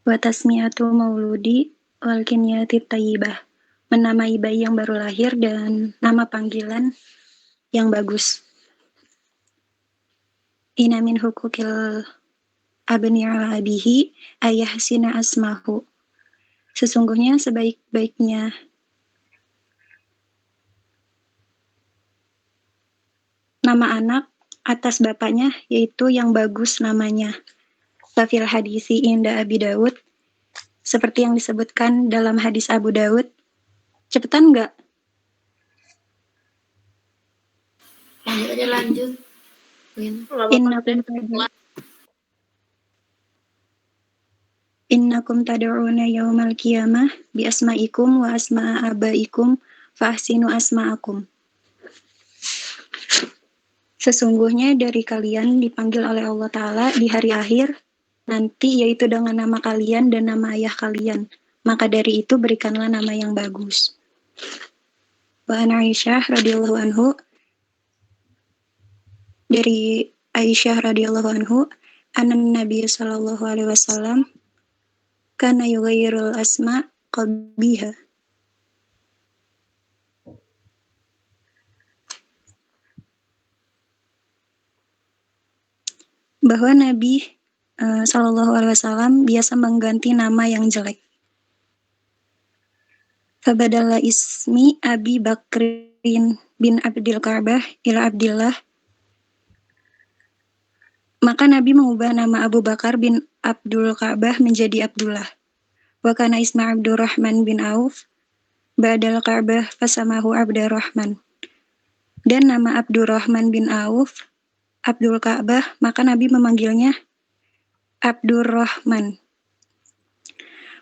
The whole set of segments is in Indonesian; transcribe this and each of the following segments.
Wa tasmiyatu mauludi wal kinyati thayyibah. Menamai bayi yang baru lahir dan nama panggilan yang bagus. Inna min hukukil abni ala abihi ayahsina asmahu. Sesungguhnya sebaik-baiknya nama anak atas bapaknya yaitu yang bagus namanya. Fafil hadisi inda Abi Daud, seperti yang disebutkan dalam hadis Abu Daud. Cepetan nggak? Lanjut aja, lanjut. Innakum tad'una yaumal qiyamah bi asma'ikum wa asma'a abaikum fa ahsinu asma'akum. Sesungguhnya dari kalian dipanggil oleh Allah Ta'ala di hari akhir nanti, yaitu dengan nama kalian dan nama ayah kalian. Maka dari itu berikanlah nama yang bagus. Wa an Aisyah radhiyallahu anhu, dari Aisyah radhiyallahu anhu, anan Nabi sallallahu alaihi wasallam kana yughayyirul asma qabiha. Bahwa Nabi sallallahu alaihi wasallam biasa mengganti nama yang jelek. Fabadala ismi Abi Bakrin bin Abdul Ka'bah ila Abdillah. Maka Nabi mengubah nama Abu Bakar bin Abdul Ka'bah menjadi Abdullah. Wa kana isma Abdurrahman bin Auf ba'dal Ka'bah fasamahu Abdurrahman. Dan nama Abdurrahman bin Auf Abdul Ka'bah, maka Nabi memanggilnya Abdurrahman.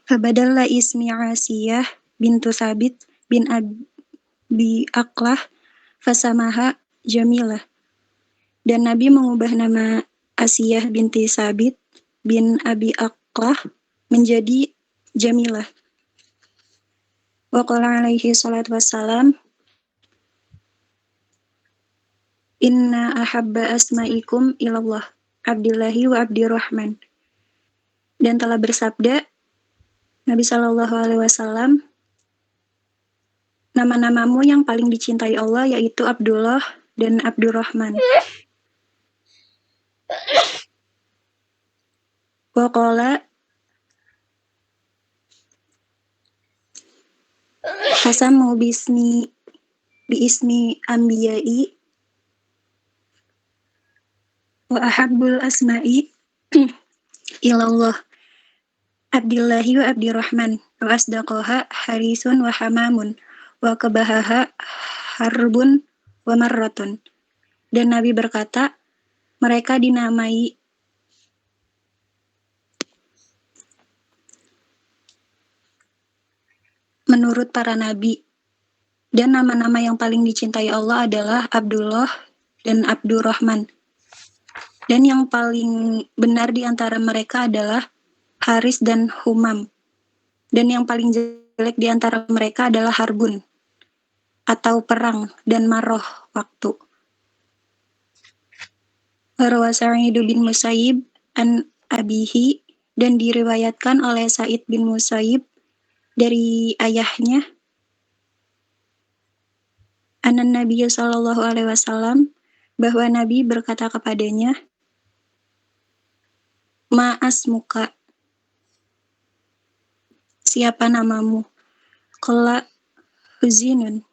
Fabadalla ismi Asiyah bintu Sabit bin Abi Aqlah fasamaha Jamilah. Dan Nabi mengubah nama Asiyah binti Sabit bin Abi Aqlah menjadi Jamilah. Wa qala alaihi salatu wassalam, inna ahabba asma'ikum ilallah Abdillahi wa Abdirrahman. Dan telah bersabda Nabi sallallahu alaihi wasallam, nama-namamu yang paling dicintai Allah yaitu Abdullah dan Abdurrahman. Wa qala hasamu biismi anbiya'i wa ahabbul asma'i ilallah Abdillahi wa Abdirrahman wa asdaqaha harisun wa hamamun wa kabahaha harbun wa marratun. Dan Nabi berkata, mereka dinamai menurut para nabi, dan nama-nama yang paling dicintai Allah adalah Abdullah dan Abdurrahman. Dan yang paling benar di antara mereka adalah Haris dan Humam. Dan yang paling jelek di antara mereka adalah Harbun, atau perang, dan Maroh, waktu. Rawa Sa'id bin Musayyib an abihi, dan diriwayatkan oleh Sa'id bin Musayyib dari ayahnya, anan Nabi sallallahu alaihi wasallam, bahwa Nabi berkata kepadanya, ma'asmuka, siapa namamu? Qala Huzinun.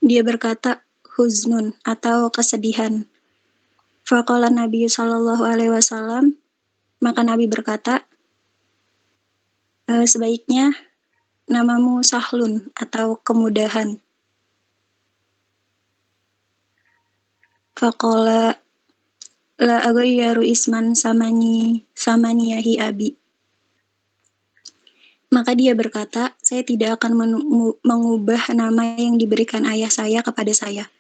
Dia berkata huznun, atau kesedihan. Faqala Nabi sallallahu alaihi wasallam, maka Nabi berkata, sebaiknya namamu Sahlun, atau kemudahan. Faqala la aghayyaru isman samaniyahi abi. Maka dia berkata, saya tidak akan mengubah nama yang diberikan ayah saya kepada saya.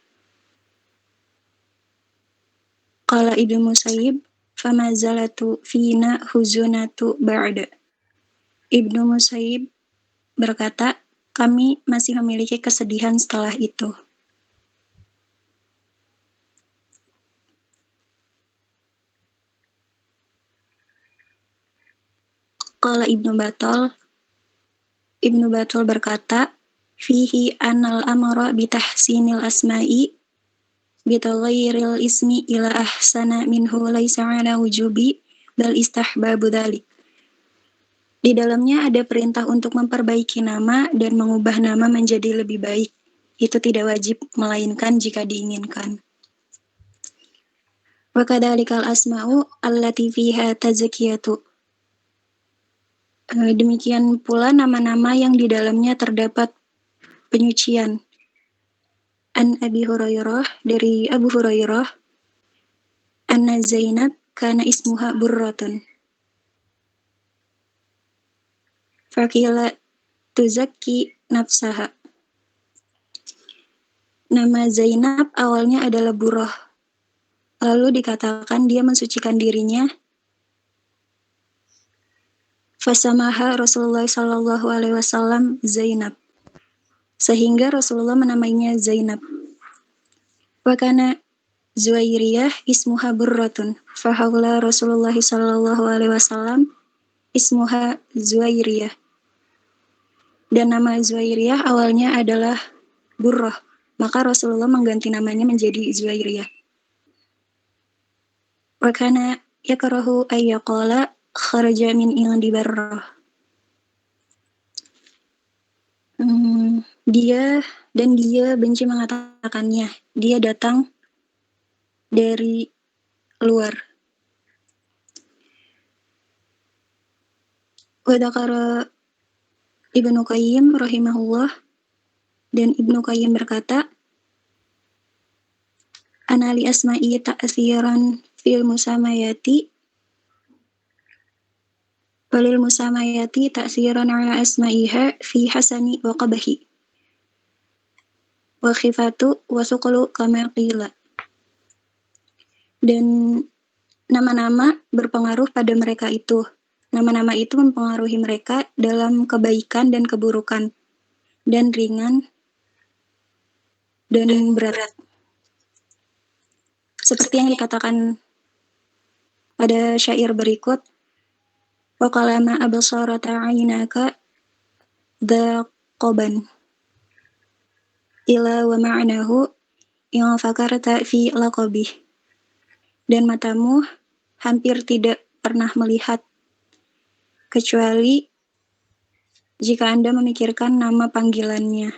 Qala Ibnu Musayyib, famazalatu fina huzunatu ba'da. Ibnu Musayyib berkata, kami masih memiliki kesedihan setelah itu. Qala Ibnu Batul berkata, fihi anal amara bitahsinil asma'i bitaghairil ismi ila ahsana minhu laisa ala wujubi bal istahbabu dzalik. Di dalamnya ada perintah untuk memperbaiki nama dan mengubah nama menjadi lebih baik. Itu tidak wajib, melainkan jika diinginkan. Wa kadzalikal asma'u allati fiha tazkiyatu. Demikian pula nama-nama yang di dalamnya terdapat penyucian. An Abi Hurairah, dari Abu Hurairah, anna Zainab kana ismuha Burratun. Fakila tuzakki nafsaha. Nama Zainab awalnya adalah Burrah. Lalu dikatakan dia mensucikan dirinya. Fasamaha Rasulullah sallallahu alaihi wasallam Zainab. Sehingga Rasulullah menamainya Zainab. Wa kana Zuwairiyah ismuha Burratun. Fahawla Rasulullah sallallahu alaihi wasallam ismuha Zuwairiyah. Dan nama Zuwairiyah awalnya adalah Burrah. Maka Rasulullah mengganti namanya menjadi Zuwairiyah. Wa kana yakrahu ayyaqala kharaja min indi Barrah. Dia benci mengatakannya. Dia datang dari luar. Wa dzakara Ibnu Qayyim rahimahullah, dan Ibnu Qayyim berkata, ana li asma'i ta'siran fil musamayati walil musamayati ta'siran ala asma'iha fi hasani wa qabahi wa khifatu wa suqlu kama qila. Dan nama-nama berpengaruh pada mereka itu. Nama-nama itu mempengaruhi mereka dalam kebaikan dan keburukan, dan ringan dan berat. Seperti yang dikatakan pada syair berikut, wa qalama absarata 'ainaka dzaqaban ila wa ma'nahu in fakarta fi laqabih. Dan matamu hampir tidak pernah melihat kecuali jika Anda memikirkan nama panggilannya.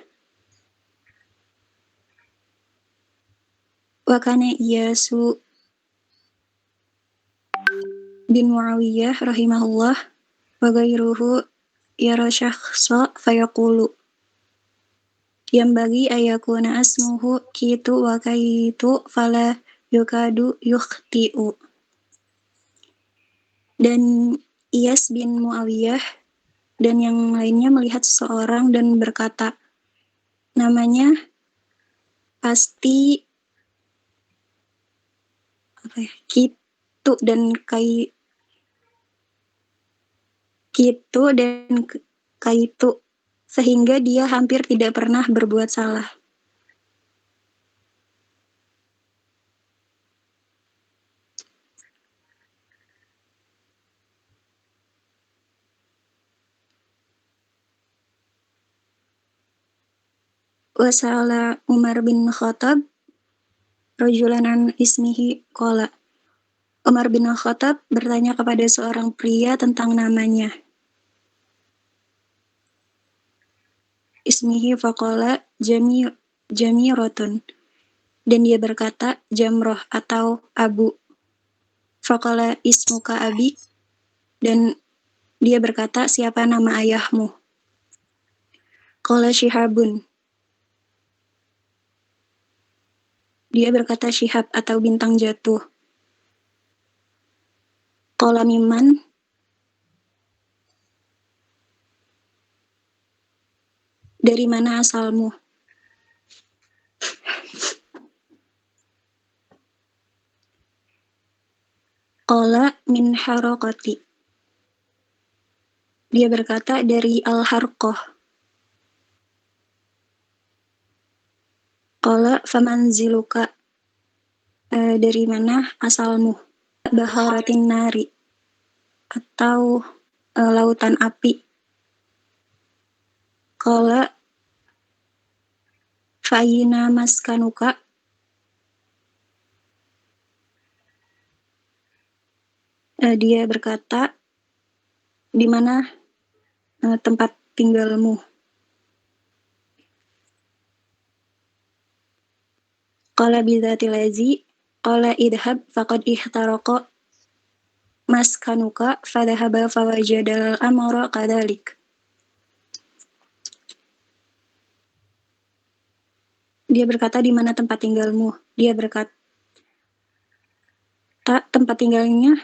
Wa kana Iyasu bin Muawiyah rahimahullah wa ghairuhu yara syakhsa fayaqulu yambagi ayakuna asmuhu kitu wa kaitu fala yukadu yukhti'u. Dan Iyas bin Muawiyah dan yang lainnya melihat seseorang dan berkata, namanya pasti kitu dan kaitu, sehingga dia hampir tidak pernah berbuat salah. Wasala Umar bin Khattab rajulan an ismihi qala. Umar bin Khattab bertanya kepada seorang pria tentang namanya. Ismihi faqala Jamirotun. Dan dia berkata Jamroh atau Abu. Faqala ismuka abi. Dan dia berkata, siapa nama ayahmu? Qala Syihabun. Dia berkata Syihab atau bintang jatuh. Qala mimman. Dari mana asalmu? Qala min harokati. Dia berkata dari Al-Harqah. Qala famanziluka. Dari mana asalmu? Baharatin nari. Atau lautan api. Qala fa'ayna maskanuka. Dia berkata, di mana tempat tinggalmu? Qala bidzatil ladzi qala idhab faqad ihtaraqa maskanuka fadhahaba fawajadal amra kadzalik. Dia berkata, di mana tempat tinggalmu? Dia berkata, tempat tinggalnya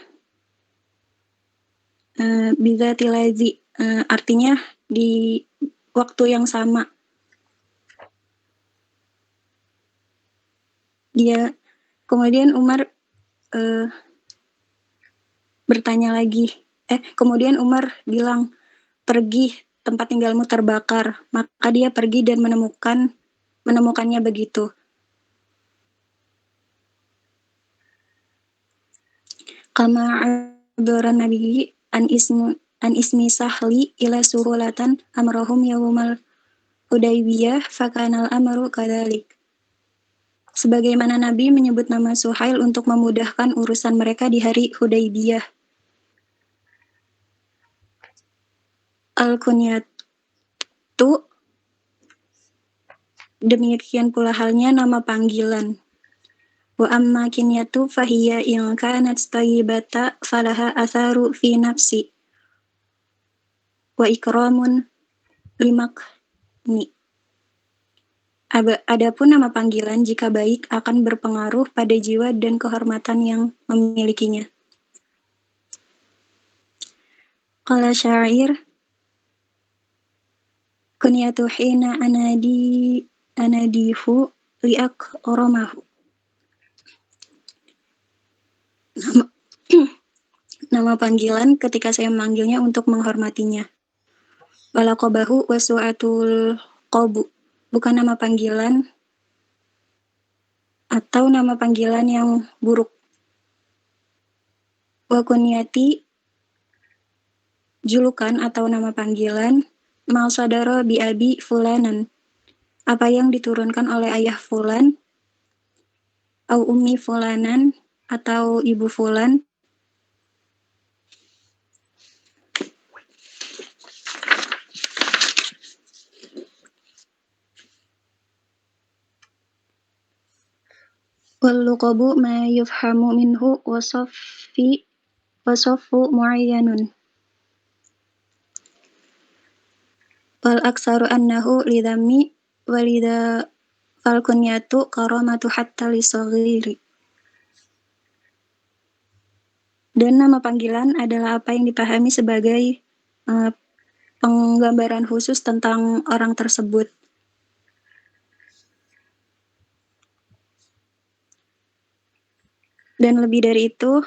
bidzatil ladzi, artinya di waktu yang sama. Kemudian Umar bertanya lagi. Kemudian Umar bilang, pergi, tempat tinggalmu terbakar. Maka dia pergi dan menemukannya begitu. Kama abdurran nabi an ismi sahli ila surulatan amrahum yawmal Hudaybiyah fakanal amru kadzalik. Sebagaimana Nabi menyebut nama Suhail untuk memudahkan urusan mereka di hari Hudaybiyah. Al-kunyatu, demikian pula halnya nama panggilan. Wa amma kinyatu fahiya in kanat tayyibata falaha atharu fi nafsi wa ikramun limakni. Adapun nama panggilan jika baik akan berpengaruh pada jiwa dan kehormatan yang memilikinya. Qala syair kunyatu hina anadihu liakramahu. Nama panggilan ketika saya memanggilnya untuk menghormatinya. Walaqabahu wasu'atul qabu. Bukan nama panggilan atau nama panggilan yang buruk. Wa kunyati, julukan atau nama panggilan, ma'sadara bi abi fulanan. Apa yang diturunkan oleh ayah fulan, au ummi fulanan, atau ibu fulan. Wal luqabu ma yufhamu minhu wasaffu muayyanun. Wal aksaru annahu lidhammi walidha fal kunyatu karamatu hatta lisaghiri. Dan nama panggilan adalah apa yang dipahami sebagai penggambaran khusus tentang orang tersebut. Dan lebih dari itu,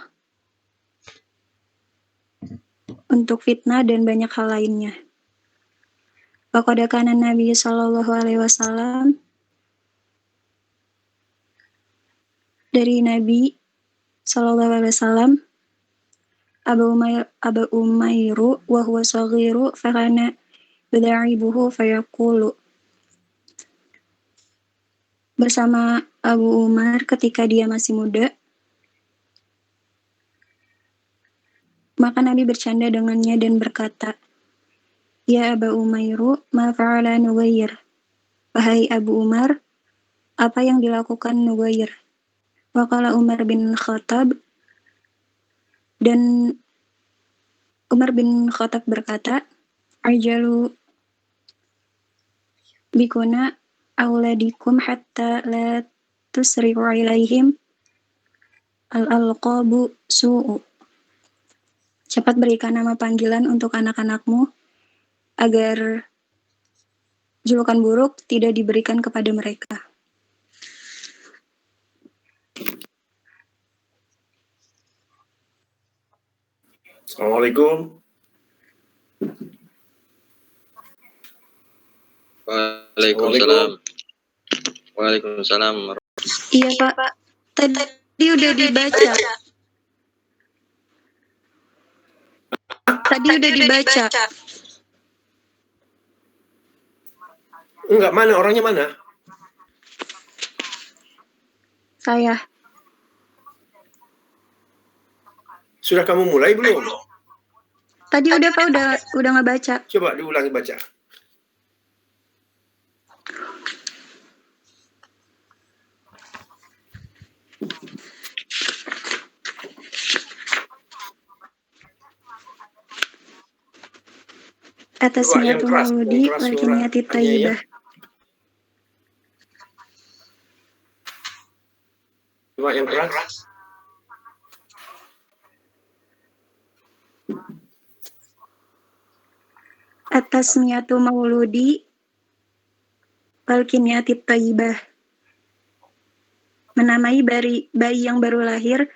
untuk fitnah dan banyak hal lainnya. Faqad kana Nabi sallallahu alaihi wasallam, dari Nabi sallallahu alaihi wasallam, Abu Umairu wa huwa saghiru fa kana yudha'ibuhu fayaqulu. Bersama Abu Umar ketika dia masih muda, maka Nabi bercanda dengannya dan berkata, Ya Abu Umairu, ma fa'ala Nughayr. Wahai Abu Umar, apa yang dilakukan Nughayr? Wa qala Umar bin Khattab, dan Umar bin Khattab berkata, Ajalu bikuna auladikum hatta la tusri'u ilaihim al-alqabu su'u. Cepat berikan nama panggilan untuk anak-anakmu agar julukan buruk tidak diberikan kepada mereka. Assalamualaikum. Waalaikumsalam. Waalaikumsalam. Iya Pak, tadi udah dibaca. Tadi udah dibaca. Enggak, mana orangnya mana? Saya. Sudah kamu mulai belum? Tadi udah Pak, udah ngebaca. Coba diulangi baca. Atasmiyatu mauludi wal kiniyati thayyibah. Coba yang keras. Atasmiyatu mauludi wal kiniyati thayyibah. Menamai bayi yang baru lahir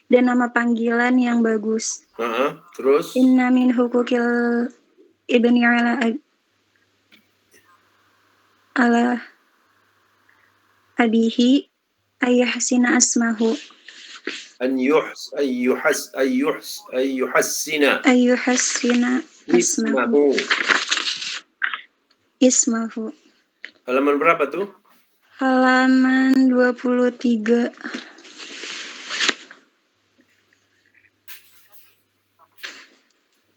dan nama panggilan yang bagus. Terus? Inna min hukukil ibni ala abihi ayyuhsina asmahu. Ayyuhassina ismahu. Halaman berapa tuh? Halaman 23.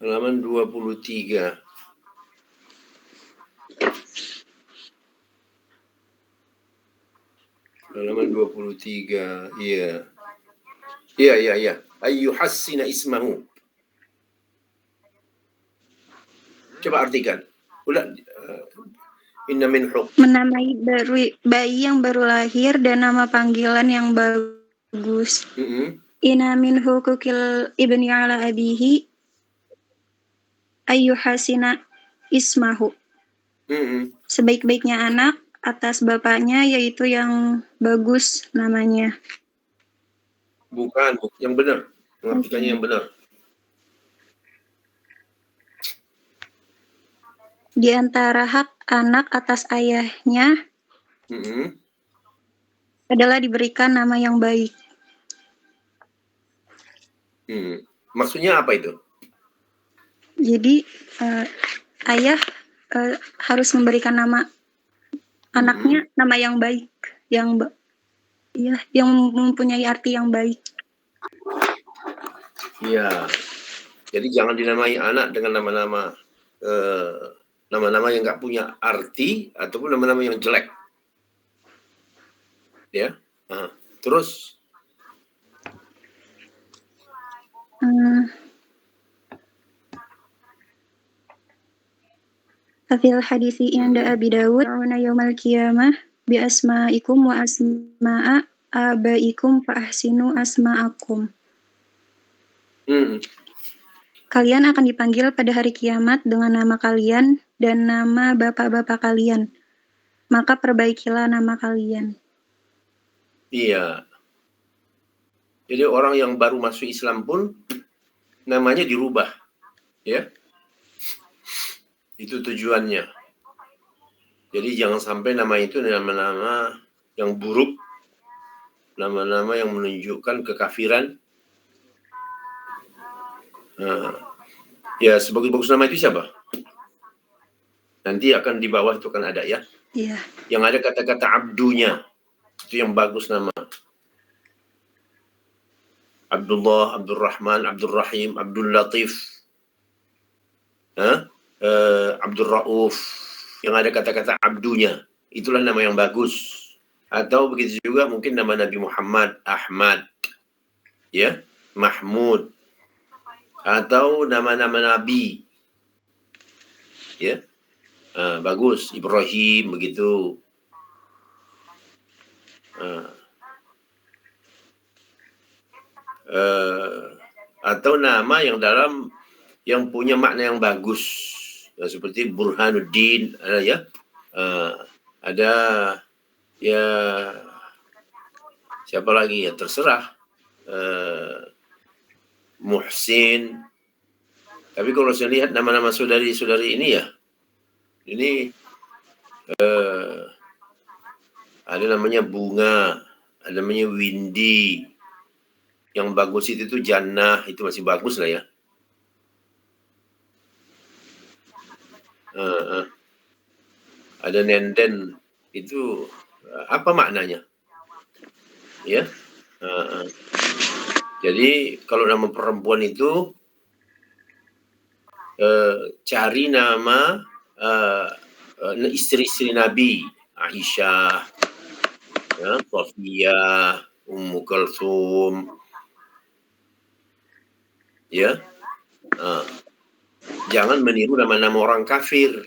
Halaman 23. Halaman 23. Iya. Iya. Ayyuhassina ismahu. Coba artikan. Inna min hukm. Menamai bayi yang baru lahir dan nama panggilan yang bagus. Inna min hukukil ibni ala abihi ayyuhasina ismahu. Sebaik-baiknya anak atas bapaknya yaitu yang bagus namanya. Bukan, yang benar. Mengartikannya yang benar. Di antara hak anak atas ayahnya adalah diberikan nama yang baik. Maksudnya apa itu? Jadi ayah harus memberikan nama anaknya nama yang baik, yang mempunyai arti yang baik. Iya. Jadi jangan dinamai anak dengan nama-nama yang nggak punya arti ataupun nama-nama yang jelek. Ya. Terus? Afil hadisi inda Abi Dawud ana yaumal qiyamah bi asma'ikum wa asma'a abaikum fa ahsinu asma'akum. Kalian akan dipanggil pada hari kiamat dengan nama kalian dan nama bapak-bapak kalian. Maka perbaikilah nama kalian. Iya. Jadi orang yang baru masuk Islam pun namanya dirubah. Ya. Itu tujuannya. Jadi jangan sampai nama itu nama-nama yang buruk, nama-nama yang menunjukkan kekafiran. Ya, sebagus-bagus nama itu siapa? Nanti akan di bawah itu kan ada ya. Iya. Yang ada kata-kata abdunya. Itu yang bagus nama. Abdullah, Abdurrahman, Abdurrahim, Abdul Latif. Abdul Rauf, yang ada kata-kata abdunya, itulah nama yang bagus. Atau begitu juga mungkin nama Nabi Muhammad, Ahmad, ya, Mahmud, atau nama-nama Nabi, ya, bagus, Ibrahim, begitu. Atau nama yang punya makna yang bagus. Seperti Burhanuddin, ada ya siapa lagi ya terserah, Muhsin. Tapi kalau saya lihat nama-nama saudari-saudari ini ya, ini ada namanya Bunga, ada namanya Windy. Yang bagus itu Jannah, itu masih bagus lah ya. Ada nenden, itu apa maknanya? Ya. Jadi kalau nama perempuan itu cari nama istri-istri Nabi, Aisyah, ya, Sofia, Ummu Kalsum, ya. Jangan meniru nama-nama orang kafir,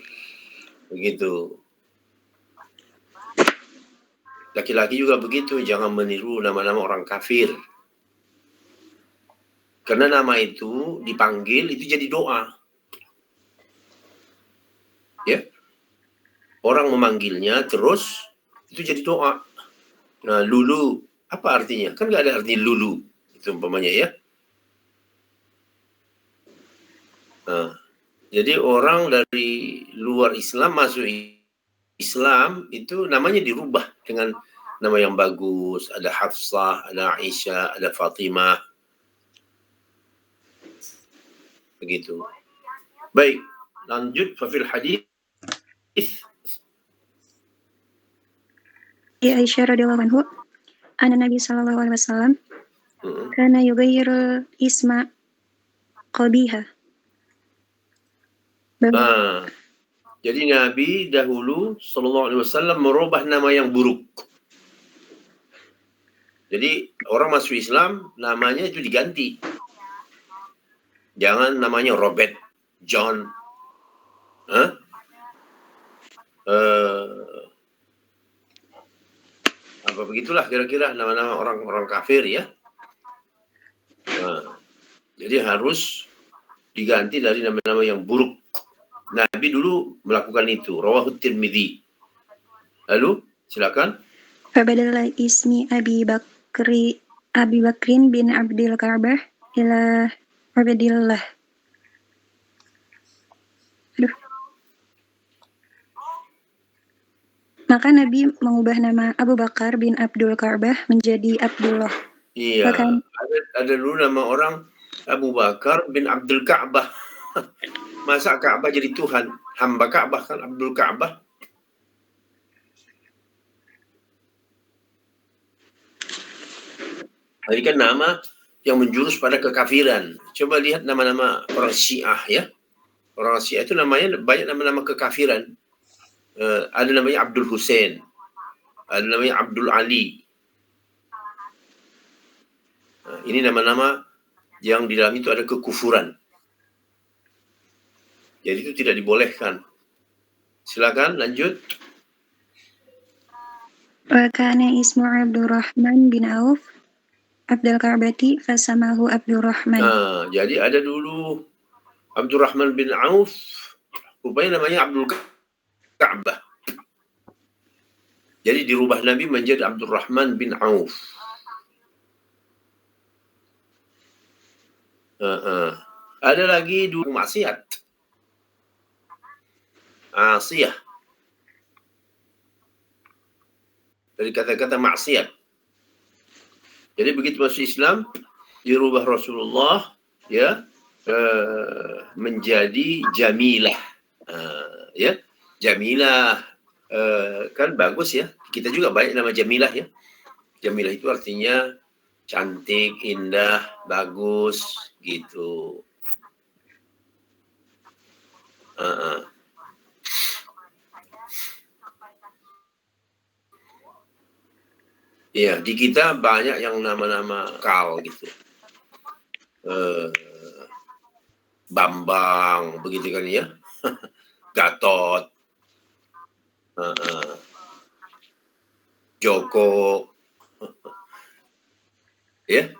begitu. Laki-laki juga begitu, jangan meniru nama-nama orang kafir. Karena nama itu dipanggil itu jadi doa. Ya. Orang memanggilnya terus itu jadi doa. Nah, Lulu apa artinya? Kan nggak ada arti Lulu. Itu umpamanya ya. Jadi orang dari luar Islam masuk Islam itu namanya dirubah dengan nama yang bagus. Ada Hafsah, ada Aisyah, ada Fatimah. Begitu. Baik, lanjut fafil hadis. Ya Aisyah radhiyallahu anhu, anna Nabi sallallahu alaihi wasallam kana yughayyiru isma qabiha. Jadi Nabi dahulu sallallahu alaihi wasallam merubah nama yang buruk. Jadi orang masuk Islam namanya itu diganti. Jangan namanya Robert, John, apa begitulah kira-kira nama-nama orang kafir ya. Jadi harus diganti dari nama-nama yang buruk. Nabi dulu melakukan itu. Rawahu Tirmidzi. Lalu silakan. Fabadala ismi Abi Bakrin bin Abdul Ka'bah ila Abdillah. Maka Nabi mengubah nama Abu Bakar bin Abdul Ka'bah menjadi Abdullah. Iya. Ada dulu nama orang Abu Bakar bin Abdul Ka'bah. Masa Ka'bah jadi Tuhan? Hamba Ka'bah kan Abdul Ka'bah. Ini kan nama yang menjurus pada kekafiran. Coba lihat nama-nama orang Syiah ya. Orang Syiah itu namanya banyak nama-nama kekafiran. Ada namanya Abdul Hussein. Ada namanya Abdul Ali. Ini nama-nama yang di dalam itu ada kekufuran. Jadi itu tidak dibolehkan. Silakan lanjut. Wa kana ismu Abdurrahman bin Auf Abdul Ka'bati fasamahu Abdurrahman. Jadi ada dulu Abdurrahman bin Auf, rupanya namanya Abdul Ka'bah. Jadi dirubah Nabi menjadi Abdurrahman bin Auf. Ada lagi dulu maksiat. Asiyah. Dari kata-kata maksiat. Jadi begitu masuk Islam, dirubah Rasulullah ya menjadi Jamilah. Ya, Jamilah kan bagus ya. Kita juga banyak nama Jamilah ya. Jamilah itu artinya cantik, indah, bagus gitu. Iya, di kita banyak yang nama-nama kal gitu. Bambang, begitu kan ya. Gatot. Joko. Ya.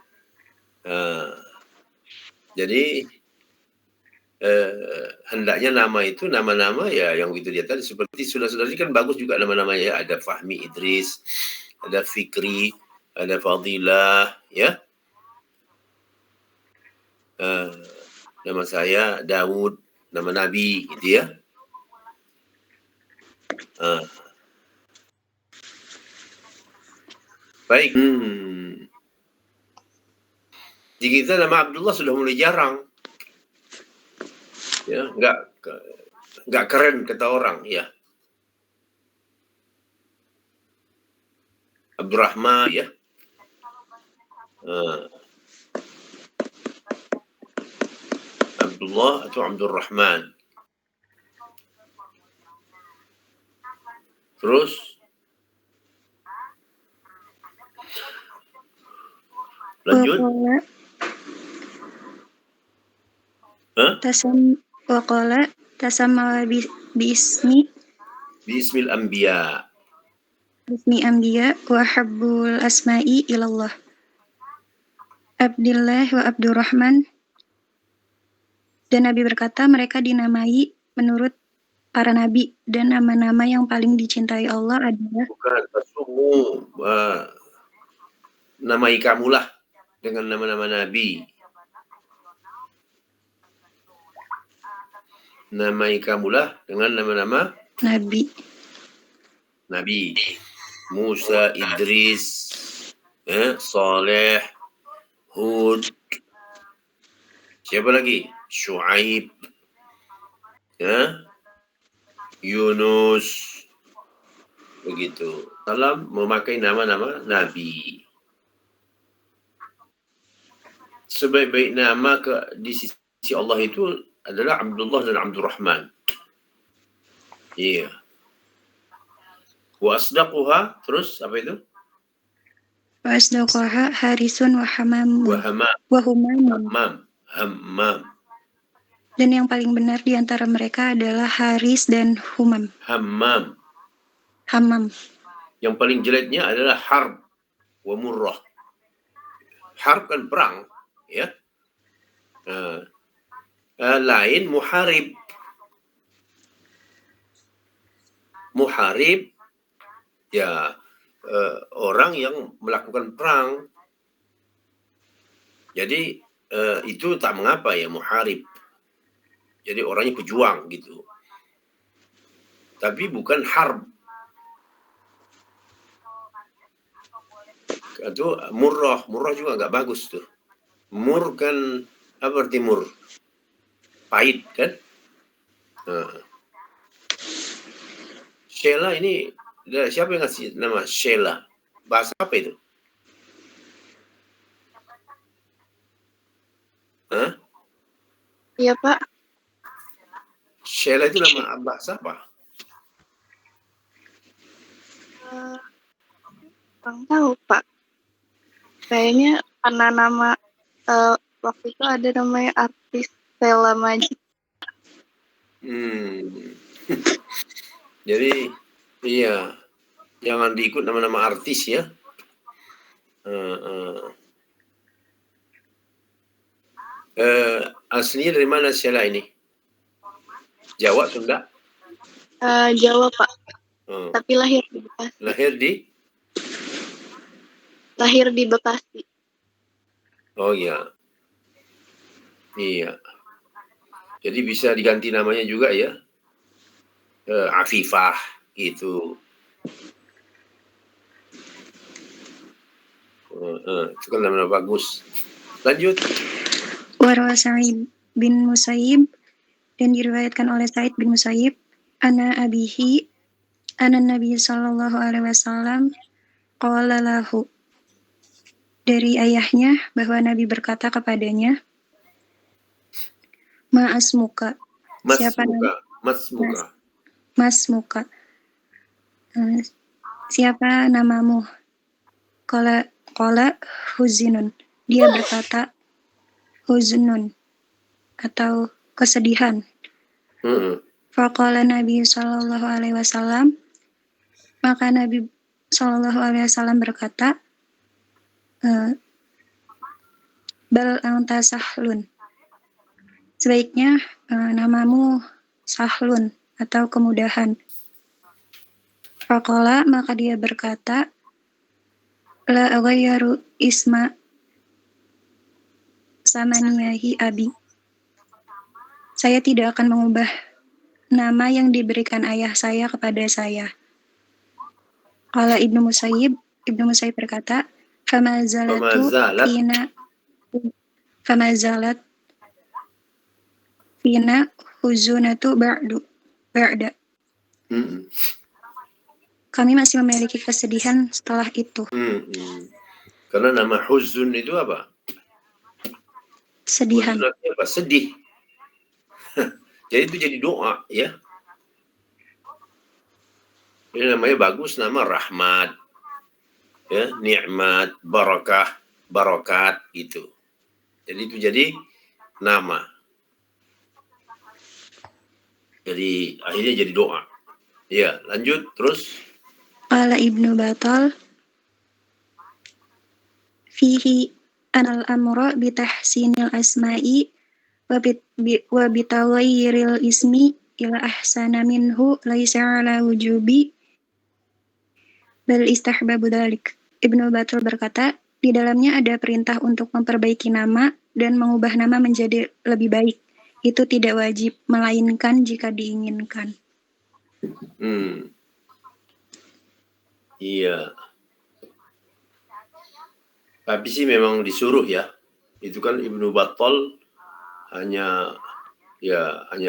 Jadi hendaknya nama itu nama-nama ya yang gitu dia tadi seperti saudara-saudara ini kan bagus juga nama-namanya ya. Ada Fahmi Idris, ada Fikri, ada Fadilah, ya. Nama saya Daud, nama Nabi, gitu ya. Baik. Di kita nama Abdullah sudah mulai jarang. Ya, enggak. nggak keren kata orang, ya. Abdurrahman, ya. Abdullah atau Abdurrahman. Terus lanjut. Waqala tasamma bismil anbiya. Bismi anbiya wa habbul asma'i ilallah. Abdillah wa Abdurrahman. Dan Nabi berkata, mereka dinamai menurut para nabi, dan nama-nama yang paling dicintai Allah adalah bukan tasumu, namai kamulah dengan nama-nama nabi. Namai kamulah dengan nama-nama nabi. Musa, Idris, Saleh, Hud, siapa lagi? Syuaib, Yunus, begitu. Dalam memakai nama-nama nabi. Sebaik-baik nama di sisi Allah itu adalah Abdullah dan Abdurrahman. Iya. Wa asdaquha, terus apa itu? Wa asdaquha harisun wa hamam. Hammam. Dan yang paling benar di antara mereka adalah Haris dan Humam. Hammam. Yang paling jeleknya adalah Harb wa Murrah. Harb kan perang, ya. Lain Muharib. Muharib, ya, orang yang melakukan perang. Jadi itu tak mengapa ya, Muharib. Jadi orangnya pejuang gitu. Tapi bukan harb. Itu Murrah juga nggak bagus tuh. Mur kan apa arti mur? Pahit kan? Sheila ini siapa yang ngasih nama Sheila? Bahasa apa itu? Iya, Pak. Sheila itu nama bahasa apa? Kurang tahu, Pak. Kayaknya karena nama waktu itu ada namanya artis Sheila Majid. Jadi iya, jangan diikut nama-nama artis ya. Aslinya dari mana Sheila ini? Jawa, Sunda? Jawa, Pak. Tapi lahir di Bekasi. Lahir di Bekasi. Oh iya. Iya. Jadi bisa diganti namanya juga ya. Afifah gitu. Itu kan nama bagus. Lanjut. Warwa Sa'id bin Musayyib, dan diriwayatkan oleh Sa'id bin Musayyib, ana Nabi sallallahu alaihi wasallam qala lahu, dari ayahnya bahwa Nabi berkata kepadanya, Masmuka. Siapa namamu? Qala Huzinun. Dia berkata Huznun, atau kesedihan. Faqala Nabi sallallahu alaihi wasallam, maka Nabi sallallahu alaihi wasallam berkata, bal anta sahlun. Sebaiknya namamu Sahlun, atau kemudahan. Faqala, maka dia berkata, la aghayyaru isma samaniyahi abi. Saya tidak akan mengubah nama yang diberikan ayah saya kepada saya. Qala Ibnu Musayyib berkata, fama zalat fina huzunatu ba'du. ba'da. Mm-mm. Kami masih memiliki kesedihan setelah itu. Mm-mm. Karena nama huzun itu apa? Sedihan. Huzun artinya apa? Sedih. Jadi itu jadi doa, ya. Ini namanya bagus, nama rahmat, ya, nikmat, barakah, barakat gitu. Jadi itu jadi nama. Jadi akhirnya jadi doa. Ya, lanjut terus. Qala Ibnu Batal fihi anal amra bitahsinil asma'i wa bitaghayyiril ismi ila ahsana minhu laisa ala wujubi bal istahbabu dzalik. Ibnu Batul berkata, di dalamnya ada perintah untuk memperbaiki nama dan mengubah nama menjadi lebih baik. Itu tidak wajib, melainkan jika diinginkan. Iya. Tapi sih memang disuruh ya. Itu kan Ibnu Battal hanya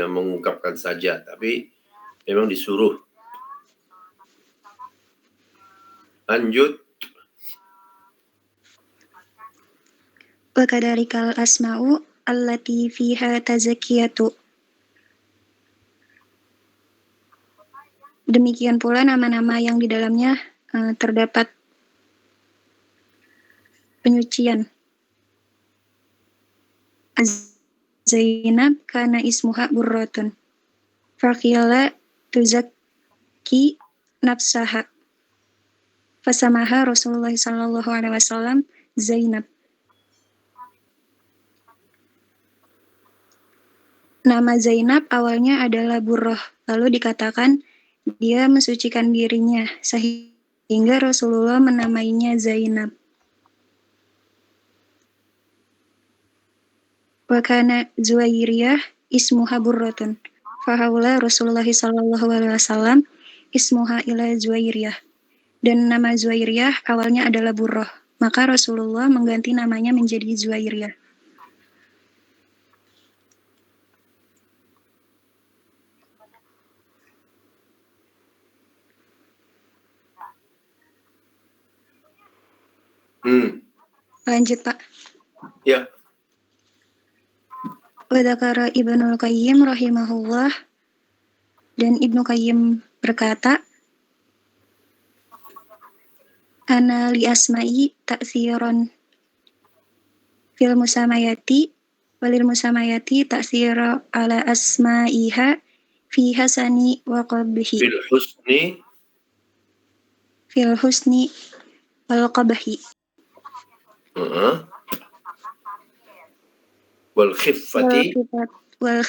mengungkapkan saja, tapi memang disuruh. Lanjut. Wa kadarikal asma'u allati fiha tazkiyatu. Demikian pula nama-nama yang di dalamnya terdapat penyucian. Zainab kana ismuha burratun. Faqila tuzakki nafsaha. Fasamaha Rasulullah sallallahu alaihi wasallam Zainab. Nama Zainab awalnya adalah Burrah, lalu dikatakan dia mensucikan dirinya, sehingga Rasulullah menamainya Zainab. Wa kana Zuwairiyah ismuha Burratun. Fahawla Rasulullah sallallahu alaihi wasallam ismuha ila Zuwairiyah. Dan nama Zuwairiyah awalnya adalah Burrah, maka Rasulullah mengganti namanya menjadi Zuwairiyah. Lanjut, Pak. Ya. Wa dzakara Ibnul Qayyim rahimahullah, dan Ibnu Qayyim berkata, ana li asma'i ta'siran fil musamayati walil musamayati ta'sira ala asma'iha fi hasani wa qabhi fil husni wal qabhi wal khiffati wal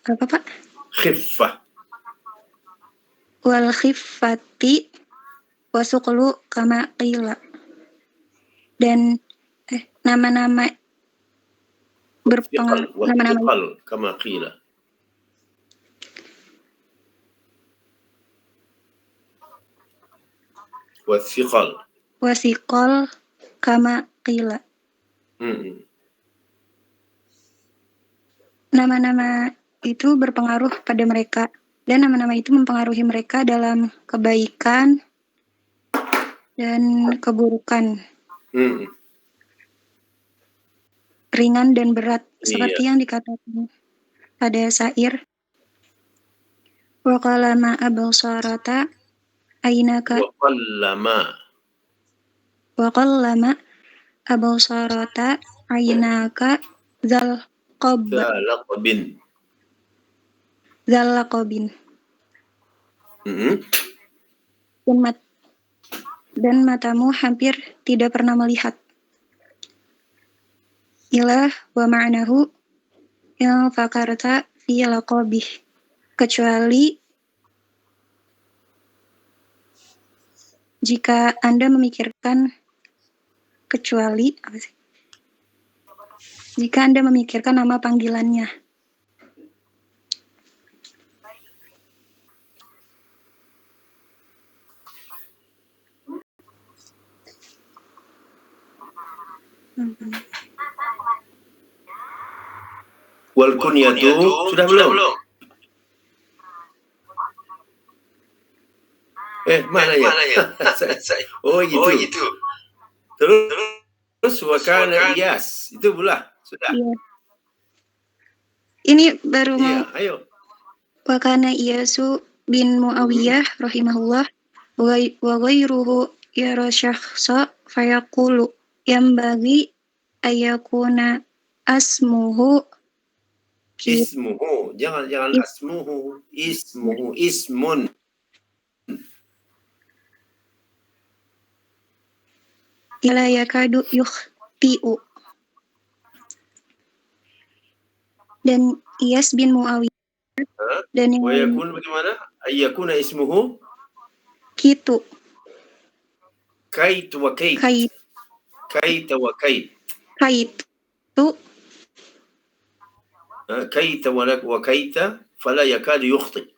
apa Pak? Khiffah. Wal khiffati wasuqlu kama qila. Dan nama-nama berpengaruh, nama-nama kama qila. Wasiqal kama qila. Nama-nama itu berpengaruh pada mereka, dan nama-nama itu mempengaruhi mereka dalam kebaikan dan keburukan, ringan dan berat, seperti yang dikatakan pada syair, wa qalama absarata ainaka wa qallama absarata ainaka zal laqabin. Dan matamu hampir tidak pernah melihat. Ilah wa ma'nahu yang fakarta fi laqabih, kecuali jika Anda memikirkan jika Anda memikirkan nama panggilannya. Wal kunyatu sudah belum? Mana ya? Oh gitu. Terus wakana Iyas itu pula sudah. Iya. Ini baru mau. Iya, ayo. Wakana Iyasu bin Muawiyah rahimahullah wa ghairuhu yara syakhsa fayaqulu yambagi ayakuna asmuhu Ismuhu, jangan asmuhu, ismun. Ila yakadu yukhti'u. Dan Iyas bin Muawiyah dan yang lain Wayakun bagaimana? Ayakuna ismuhu kitu kait wa kait. Kait wa kait. kaitu كيت وكيت فلا يكاد يخطئ.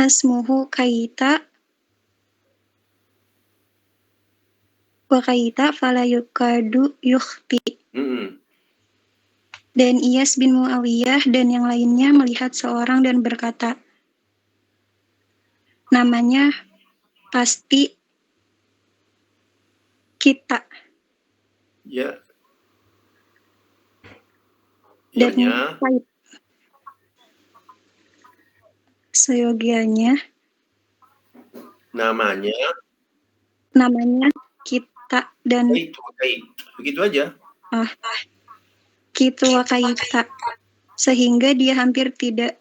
asmuhu kaita wa kaita fala yukadu yukhti. Dan Iyas bin Muawiyah dan yang lainnya melihat seorang dan berkata, namanya pasti kita. Ya. Dan Ianya. seyogianya namanya kita dan kait. Begitu aja. Kitu wa kaita, sehingga dia hampir tidak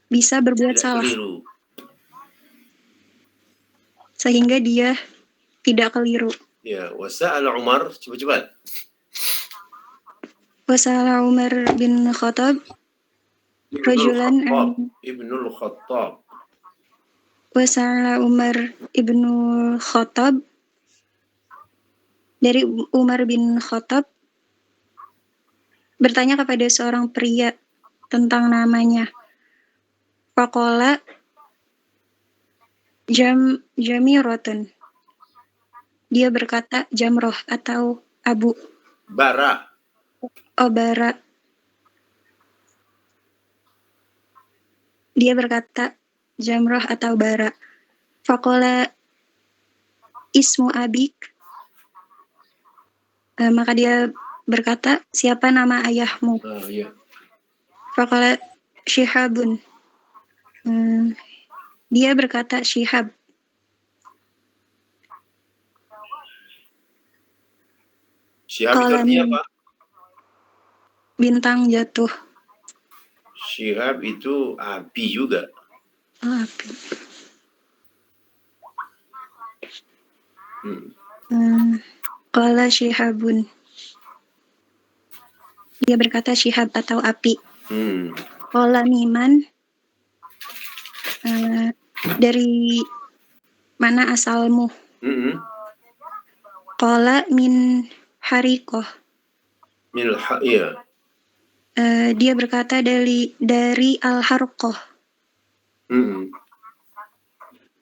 bisa berbuat salah. Keliru. Sehingga dia tidak keliru. Ya, wasa'ala Umar, cepat. Wasala Umar bin Khattab rajulan Ibnul Khattab. Wasala Umar ibnu Khattab, dari Umar bin Khattab bertanya kepada seorang pria tentang namanya. Faqala Jamirotun. Dia berkata Jamroh atau Abu Bara. Bara. Dia berkata Jamroh atau Bara. Faqala ismu abik. Maka dia berkata, siapa nama ayahmu? Iya. Faqala Syihabun. Dia berkata Syihab. Syihab itu artinya apa? Bintang jatuh. Syihab itu api juga. Api. Qala Syihabun. Dia berkata Syihab atau api. Qala miman. Dari mana asalmu? Qala min harikoh. Iya. Dia berkata dari al-harqoh.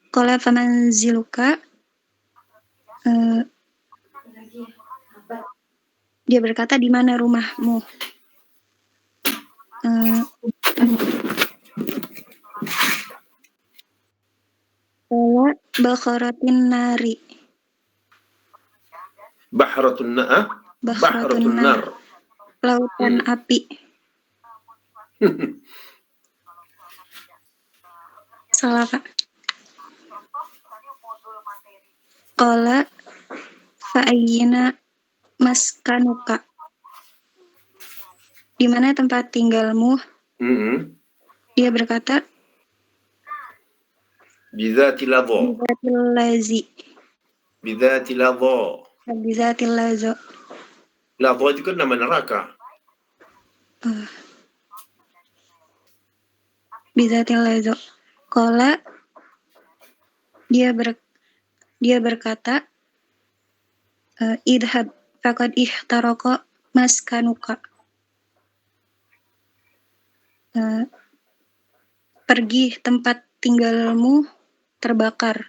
Qala famanziluka. Dia berkata di mana rumahmu? Qala bakharatin nari. Bahratun nar. Lautan api. Salah, Pak. Qala fa'ayyina maskanuka. Di mana tempat tinggalmu? Dia berkata Bidzatil ladha. Bidzatil ladha. Ladha itu kan nama neraka. Bidzatil ladha. Qala dia berkata idhab faqad ihtaraqa maskanuka. Pergi, tempat tinggalmu terbakar.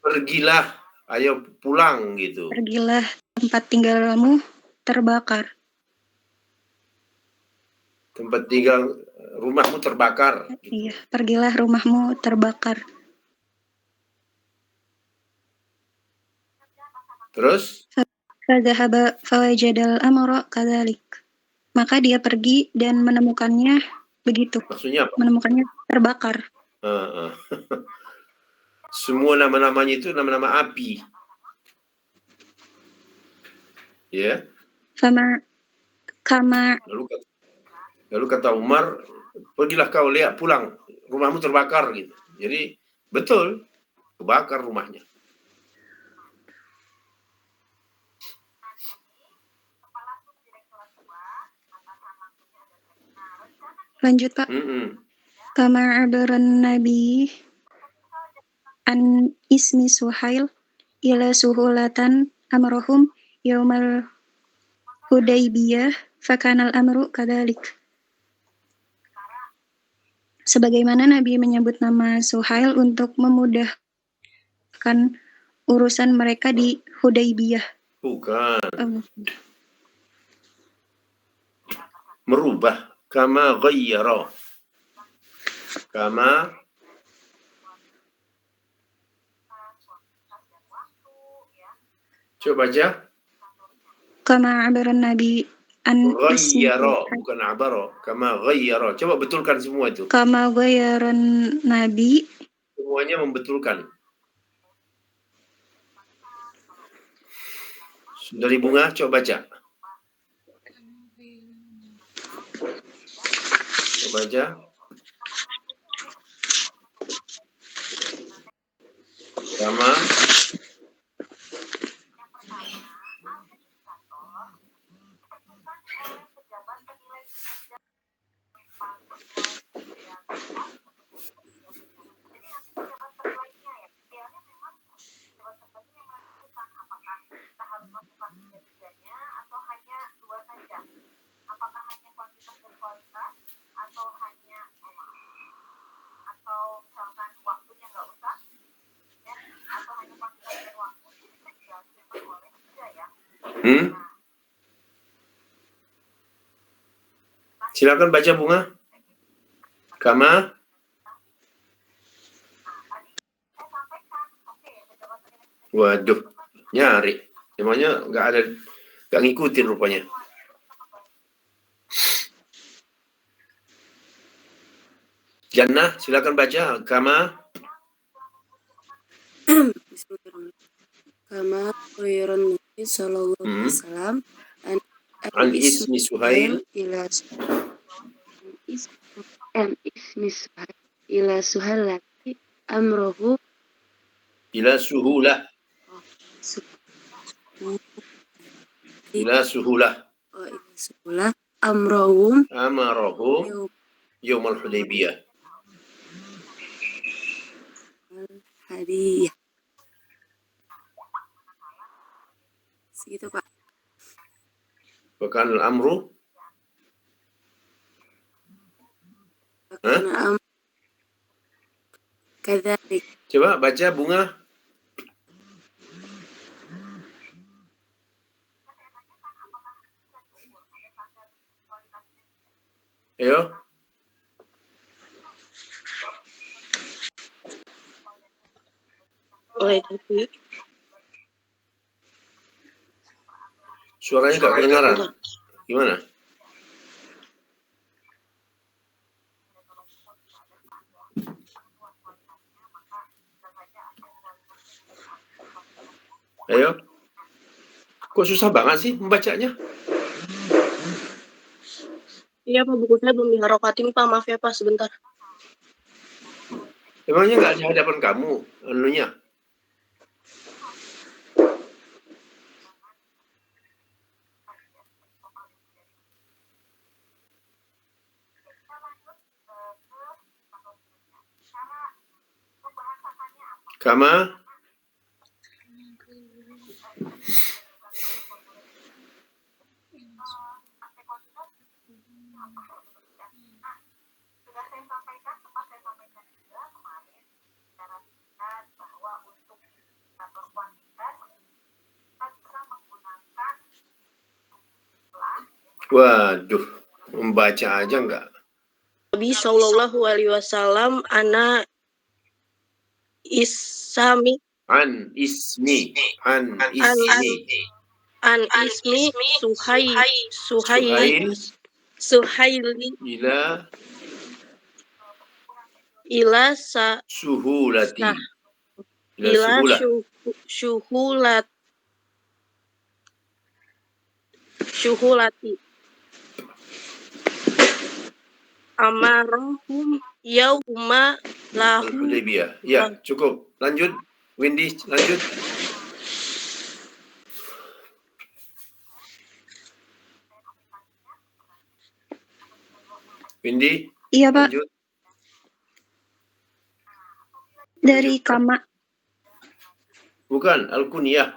Pergilah, ayo pulang gitu. Pergilah, tempat tinggalmu terbakar. Tempat tinggal rumahmu terbakar. Iya, pergilah rumahmu terbakar. Terus? Fadhahaba fawajadal amra kadzalik. Maka dia pergi dan menemukannya begitu. Maksudnya apa? Menemukannya terbakar. Semua nama-namanya itu nama-nama api. Ya. Kama Lalu kata Umar, pergilah kau lihat pulang, rumahmu terbakar gitu. Jadi betul, kebakar rumahnya. Lanjut Pak. Kama abaran Nabi an ismi Suhail ila suhulatan amrohum yaumal Hudaybiyah fakanal amru kadzalik. Sebagaimana Nabi menyebut nama Suhail untuk memudahkan urusan mereka di Hudaybiyah. Bukan. Merubah. Kama ghayyara. Kama coba baca. Kama abaran Nabi an ghayyara, bukan abara. Kama ghayyara. Coba betulkan semua itu. Kama ghayyaran Nabi. Semuanya membetulkan. Dari Bunga, coba baca. Coba baca. Kama Silakan baca Bunga. Kama waduh, nyari. Emangnya nggak ngikutin rupanya. Jannah, silakan baca. Kama Kama khairan Nabi sallallahu alaihi wasallam an ismi Suhail ila suhalati amrohu ila suhulah amrohum amarahu yaumal Hudaybiyah. Hadiyah. Segitu Pak. Bukan amru. Kadzalik. Coba baca Bunga. Ayo. Suaranya nggak kedengaran. Gimana? Ayo. Kok susah banget sih membacanya? Iya Pak, buku saya belum diharokatin Pak, maaf ya Pak, sebentar. Emangnya nggak di hadapan kamu anunya? Kama Waduh, membaca aja enggak? Nabi Sallallahu Alaihi Wasallam ana isami An ismi an ismi Suhail Suhaili ila ila suhulati ila syuhulati amarahum yauma lahu Al-Hudaybiyah. Ya, cukup. Lanjut, Windy, lanjut. Windy, Iya, Pak. lanjut. Dari kama. Bukan, Al-Kunyah.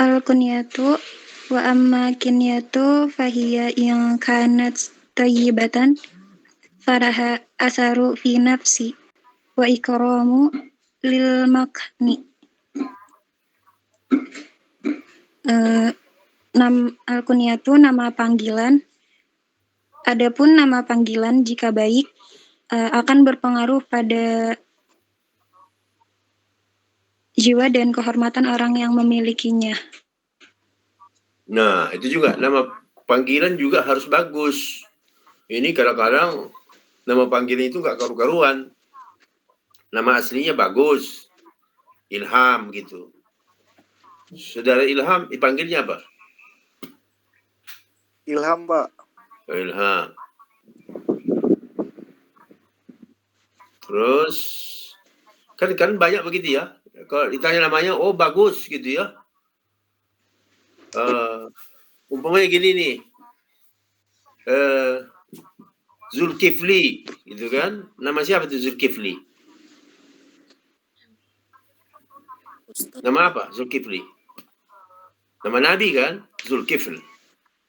Al-kunyatu wa amma kinyatu fahiya yang kanat tayyibatan faraha asaru fi nafsi wa ikramu lil makni. Al-kunyatu nama panggilan. Adapun nama panggilan jika baik akan berpengaruh pada jiwa dan kehormatan orang yang memilikinya. Nah, itu juga nama panggilan juga harus bagus. Ini kadang-kadang nama panggilan itu nggak karu-karuan. Nama aslinya bagus. Ilham gitu. Saudara Ilham dipanggilnya apa? Ilham, Pak. Ilham. Terus kan banyak begitu ya. Kalau ditanya namanya, oh bagus gitu ya. Umpamanya gini nih, Zulkifli, gitu kan? Nama siapa itu Zulkifli? Nama apa Zulkifli? Nama Nabi kan? Zulkifli.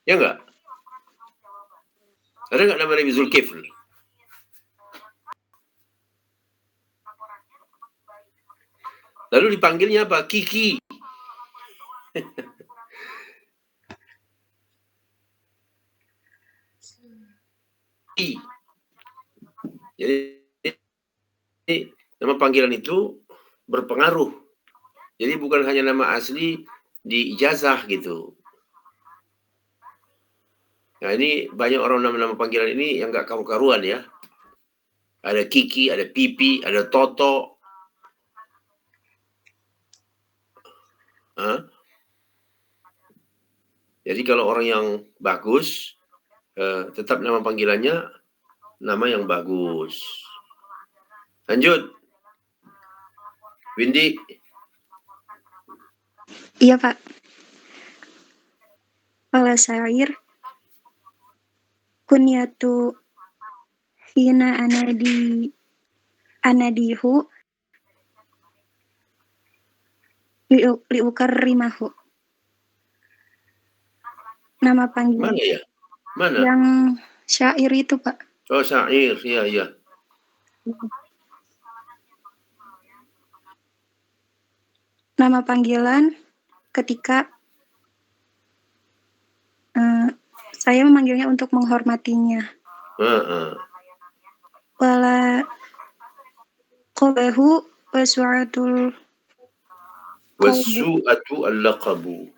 Ya enggak? Ada enggak nama Nabi Zulkifli? Lalu dipanggilnya apa? Kiki. Jadi nama panggilan itu berpengaruh. Jadi bukan hanya nama asli di ijazah gitu. Nah ini banyak orang nama-nama panggilan ini yang nggak karu-karuan ya. Ada Kiki, ada Pipi, ada Toto. Jadi kalau orang yang bagus, tetap nama panggilannya nama yang bagus. Lanjut. Windy. Iya, Pak. Qala syair kunyatu hina anadihu liukarrimahu. Nama panggilan. Mana ya? Mana? Yang syair itu, Pak. Oh, syair. Iya. Nama panggilan ketika saya memanggilnya untuk menghormatinya. Wala qabahu wasu'atu al-laqabu.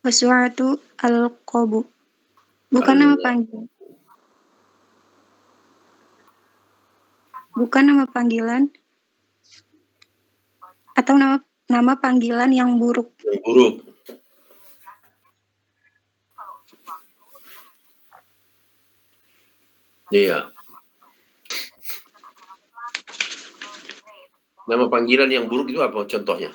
Wasu'atu al-qabu. Bukan nama panggilan. Bukan nama panggilan atau nama panggilan yang buruk. Yang buruk. Iya. Nama panggilan yang buruk itu apa contohnya?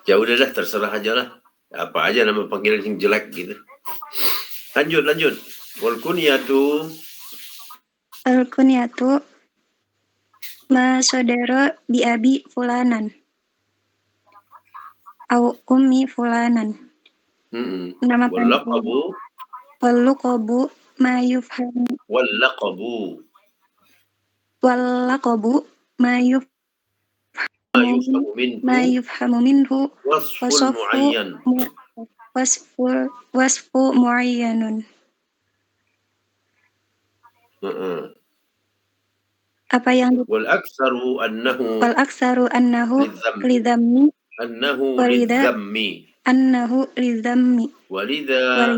Ya udahlah, terserah aja lah. Apa aja nama panggilan yang jelek gitu. Lanjut. Wal kunyatu. Al kunyatu ma saudara bi abi fulanan. au ummi fulanan. Nama panggilan walaqabu ma yufhamu ma yufhamu minhu wasfu muayyanun. Apa yang wal aktsaru annahu lidhammi walidha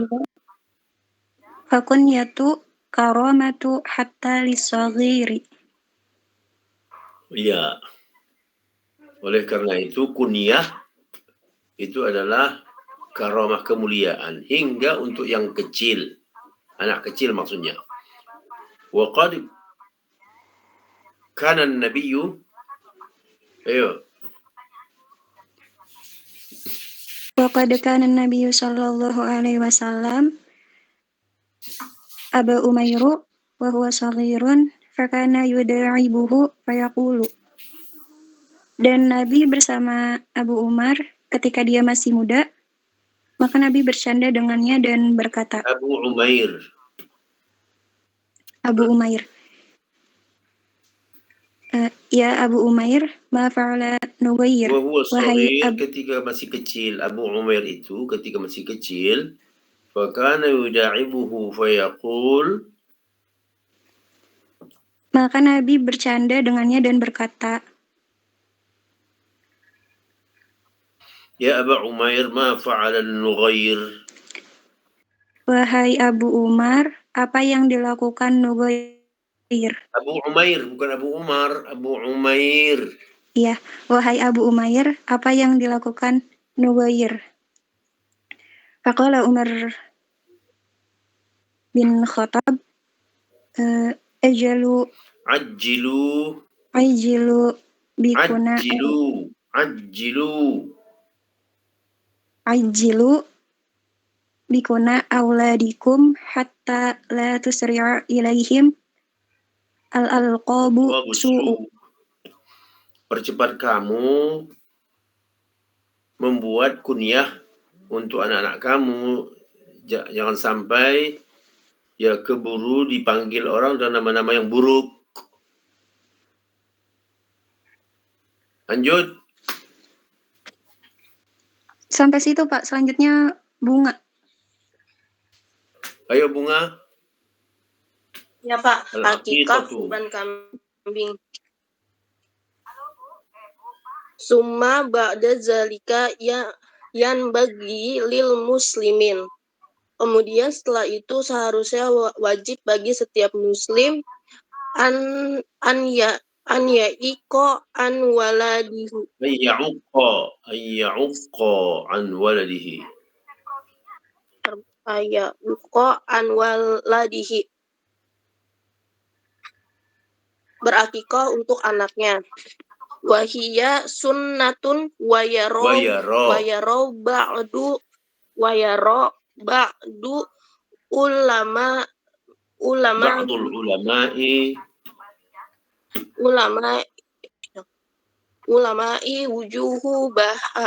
fakunyatu karamatu hatta lisaghiri. Ya, oleh karena itu kunyah itu adalah karamah kemuliaan hingga untuk yang kecil, anak kecil maksudnya. Wa qad kana an-nabiyyu Waqad kana an-nabiyyu sallallahu alaihi wasallam Aba Umairu wa huwa saghirun fakana yuda'ibuhu fayaqulu. Dan Nabi bersama Abu Umar ketika dia masih muda, maka Nabi bercanda dengannya dan berkata, Abu Umair. Ya Abu Umair, ma fa'ala Nughayr. Wahai ketika masih kecil, Abu Umair itu ketika masih kecil, fakana yuda'ibuhu fayaqul. Maka Nabi bercanda dengannya dan berkata, Ya Abu Umair, ma fa'ala Nughayr. Wahai Abu Umar, apa yang dilakukan Nughayr? Abu Umair, bukan Abu Umar, Abu Umair. Iya, wahai Abu Umair, apa yang dilakukan Nughayr? Faqala Umar bin Khattab, Ajilu bikuna auladikum hatta la tusri'a ilaihim al-alqabu su'u. Percepat kamu membuat kunyah untuk anak-anak kamu, jangan sampai ya keburu dipanggil orang dengan nama-nama yang buruk. Lanjut. Sampai situ Pak, selanjutnya bunga. Ayo bunga. Ya Pak, akikah kurban kambing. Summa ba'da zalika yan bagi lil muslimin. Kemudian setelah itu seharusnya wajib bagi setiap muslim an ya'iko an waladihi. Ayya'uqqa an waladihi. Berakikah untuk anaknya. Wahiyya sunnatun wayaro ba'du ulama'i wujubaha.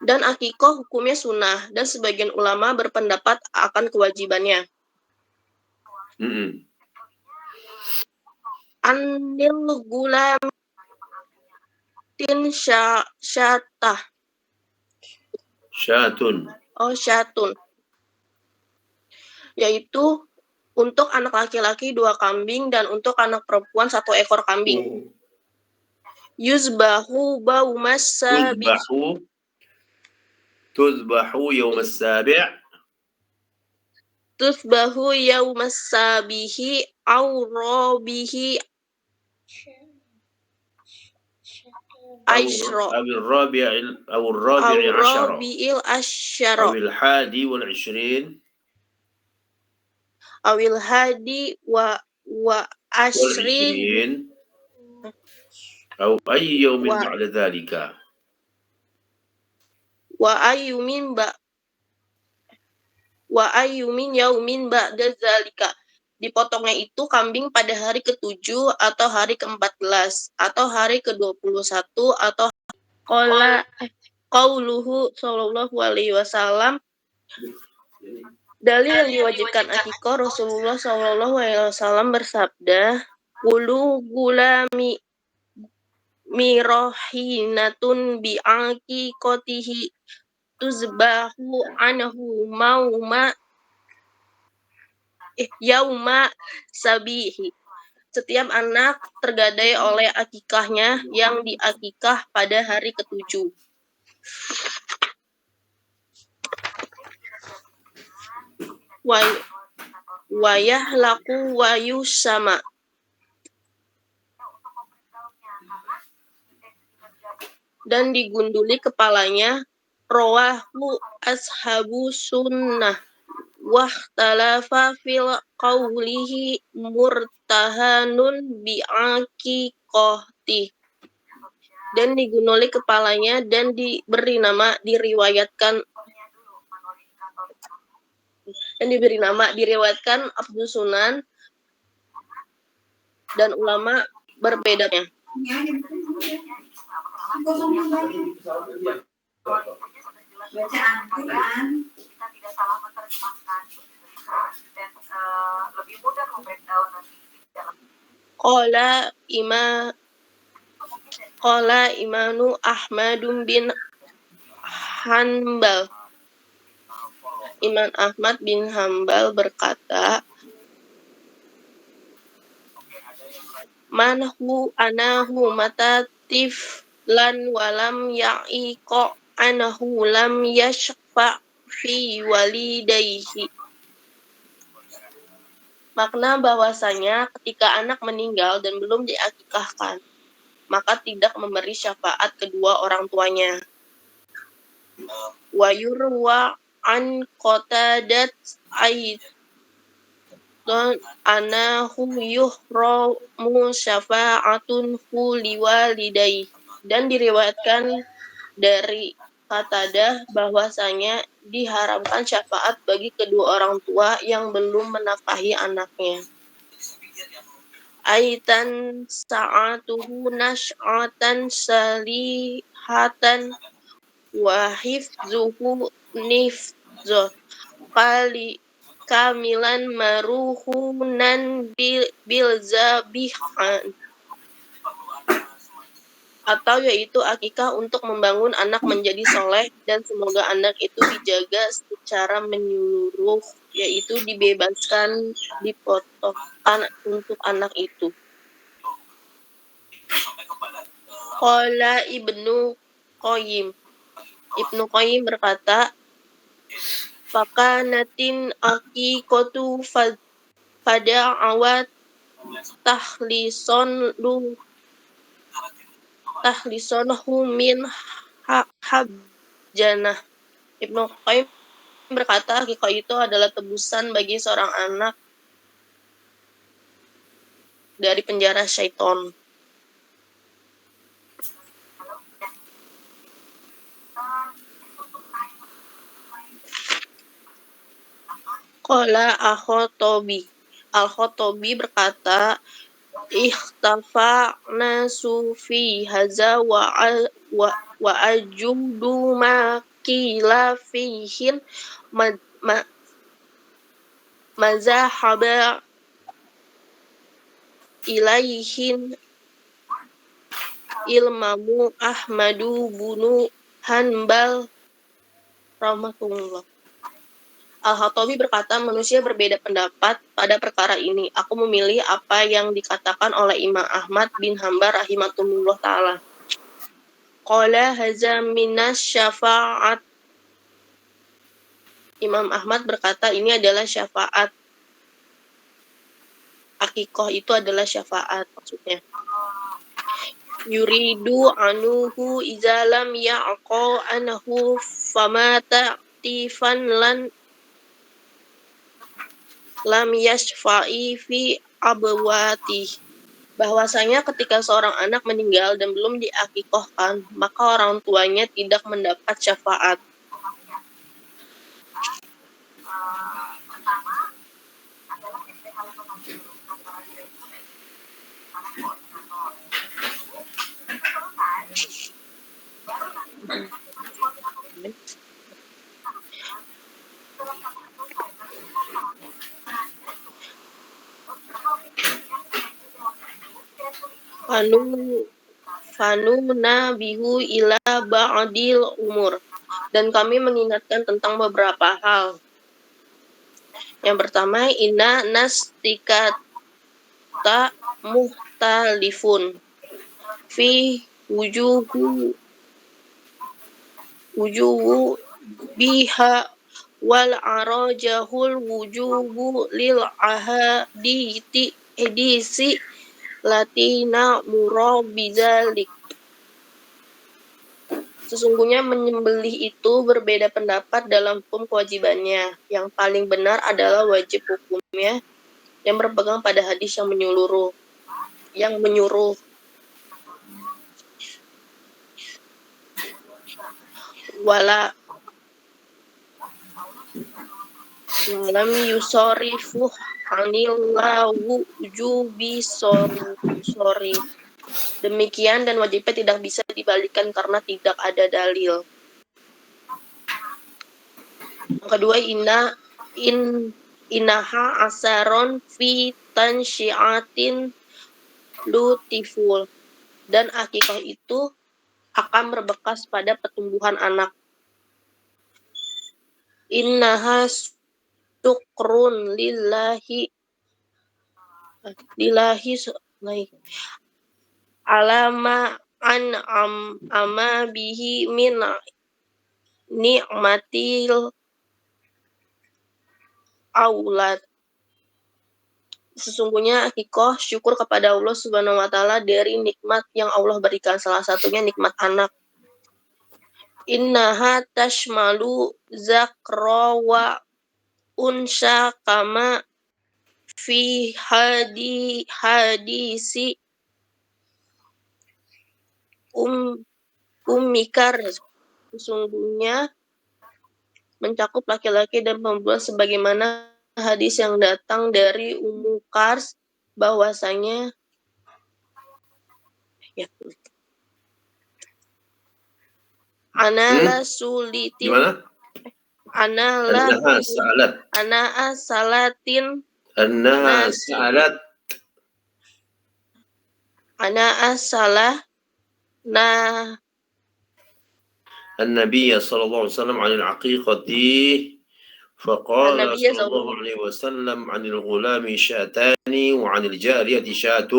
Dan akikah hukumnya sunnah dan sebagian ulama berpendapat akan kewajibannya. Anil gulamin syatun. Yaitu untuk anak laki-laki 2 kambing dan untuk anak perempuan 1 ekor kambing. Yuzbahu yawmas sabihi aw rabihi asyra rabi'il asyara awil hadi wa ashrin أو أي يوم بعد ذلك wa ayyu min yaumin ba'da zalika, dipotongnya itu kambing pada hari ke-7 atau hari ke-14 atau hari ke-21 atau qauluhu sallallahu alaihi wasallam. Dalil yang diwajibkan akikah, Rasulullah sallallahu alaihi wasallam bersabda, "Qulu gulami mirohinatun bi'aqiqatihi tuzbahu anhu yauma sabihi." Setiap anak tergadai oleh akikahnya yang diakikah pada hari ke-7. Wayahlaku wayusama. Dan digunduli kepalanya. Rawahu ashabu sunnah. Wahtalafa fil qawlihi murtahanun bi'aqiqati. Dan digunduli kepalanya dan diberi nama diriwayatkan Abdus Sunan, dan ulama berbedanya. Qala Imanu Ahmadun bin Hanbal. Imam Ahmad bin Hanbal berkata, "Manhu anahu matatif lan walam ya'iqa anahu lam yashfa fi walidayhi." Makna bahwasanya ketika anak meninggal dan belum diakikahkan, maka tidak memberi syafaat kedua orang tuanya. Wa yurwa an Qatadat aidan anahu yuhramu syafa'atun liwalidayhi. Dan diriwayatkan dari Qatadah bahwasanya diharamkan syafaat bagi kedua orang tua yang belum menafkahi anaknya. Aitan sa'atuhu nash'atan salihatan wa hifzuhu nifzo kamilan maruhunan bil zabihan. Atau yaitu akikah untuk membangun anak menjadi soleh dan semoga anak itu dijaga secara menyeluruh, yaitu dibebaskan dipotong untuk anak itu. Qala Ibnu Qayyim berkata, "Fakanatin aqiqatu pada awat tahlisonahu min habjanah." Ibnu Qayyim berkata, akikah itu adalah tebusan bagi seorang anak dari penjara syaitan. Qala Al-Khattabi berkata, "Ikhtafa nasu fi haza wa ajudu ma qila fihin mazahaba ilaihin ilmamu Ahmadu bunu Hanbal rahmatullah." Al-Khattabi berkata, manusia berbeda pendapat pada perkara ini. Aku memilih apa yang dikatakan oleh Imam Ahmad bin Hanbal rahimahullah ta'ala. Qala haza minas syafa'at. Imam Ahmad berkata, ini adalah syafaat. Akikah itu adalah syafaat maksudnya. Yuridu anuhu izalam ya'qa anahu famata tifan lam yashfa'i fi abwati. Bahwasanya ketika seorang anak meninggal dan belum diakikahkan, maka orang tuanya tidak mendapat syafaat. Fanu nabihu ila ba'dil umur. Dan kami mengingatkan tentang beberapa hal. Yang pertama, inna nastikata muhtalifun fi wujuhu biha wal arajahul wujubu lil ahaditi edisi latina murabizalik. Sesungguhnya menyembelih itu berbeda pendapat dalam hukum kewajibannya. Yang paling benar adalah wajib hukumnya yang berpegang pada hadis yang menyuruh. Walam yusorifuh anillahu wujubi sorif. Demikian dan wajibnya tidak bisa dibalikan karena tidak ada dalil. Yang kedua, inaha asaron fi tansyiatin lutiful. Dan akikah itu akan berbekas pada pertumbuhan anak. Innaha syukrun lillahi alama ama bihi min ni'matil aulad. Sesungguhnya akikah syukur kepada Allah Subhanahu wa taala dari nikmat yang Allah berikan, salah satunya nikmat anak. Innaha tashmalu zakra wa unsha kama fi hadisi ummikar. Sesungguhnya mencakup laki-laki dan perempuan sebagaimana hadis yang datang dari Ummu Kars bahwasanya Ana sulitin. Gimana? Ana salatin. Ana asalah النبي صلى الله عليه وسلم عن العقيقة فقال صلى الله عليه وسلم عن الغلام شاتان وعن الجارية شاة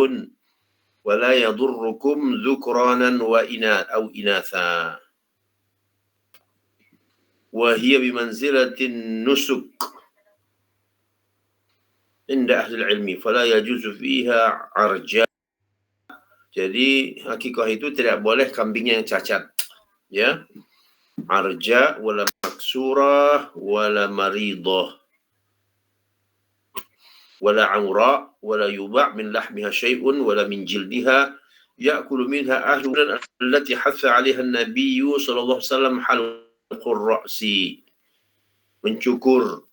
ولا يضركم ذكرانا أو إناثا وهي بمنزلة النسك عند أهل العلم فلا يجوز فيها عرجاء. Jadi akikah itu tidak boleh kambingnya yang cacat, ya. Arja wala maksurah wala maridah wala aura wala yuba' min lahmiha syai'un wala min jildiha ya'kulu minha ahluna allati hatha 'alaiha an-nabiy sallallahu alaihi wasallam halqur ra'si, mencukur.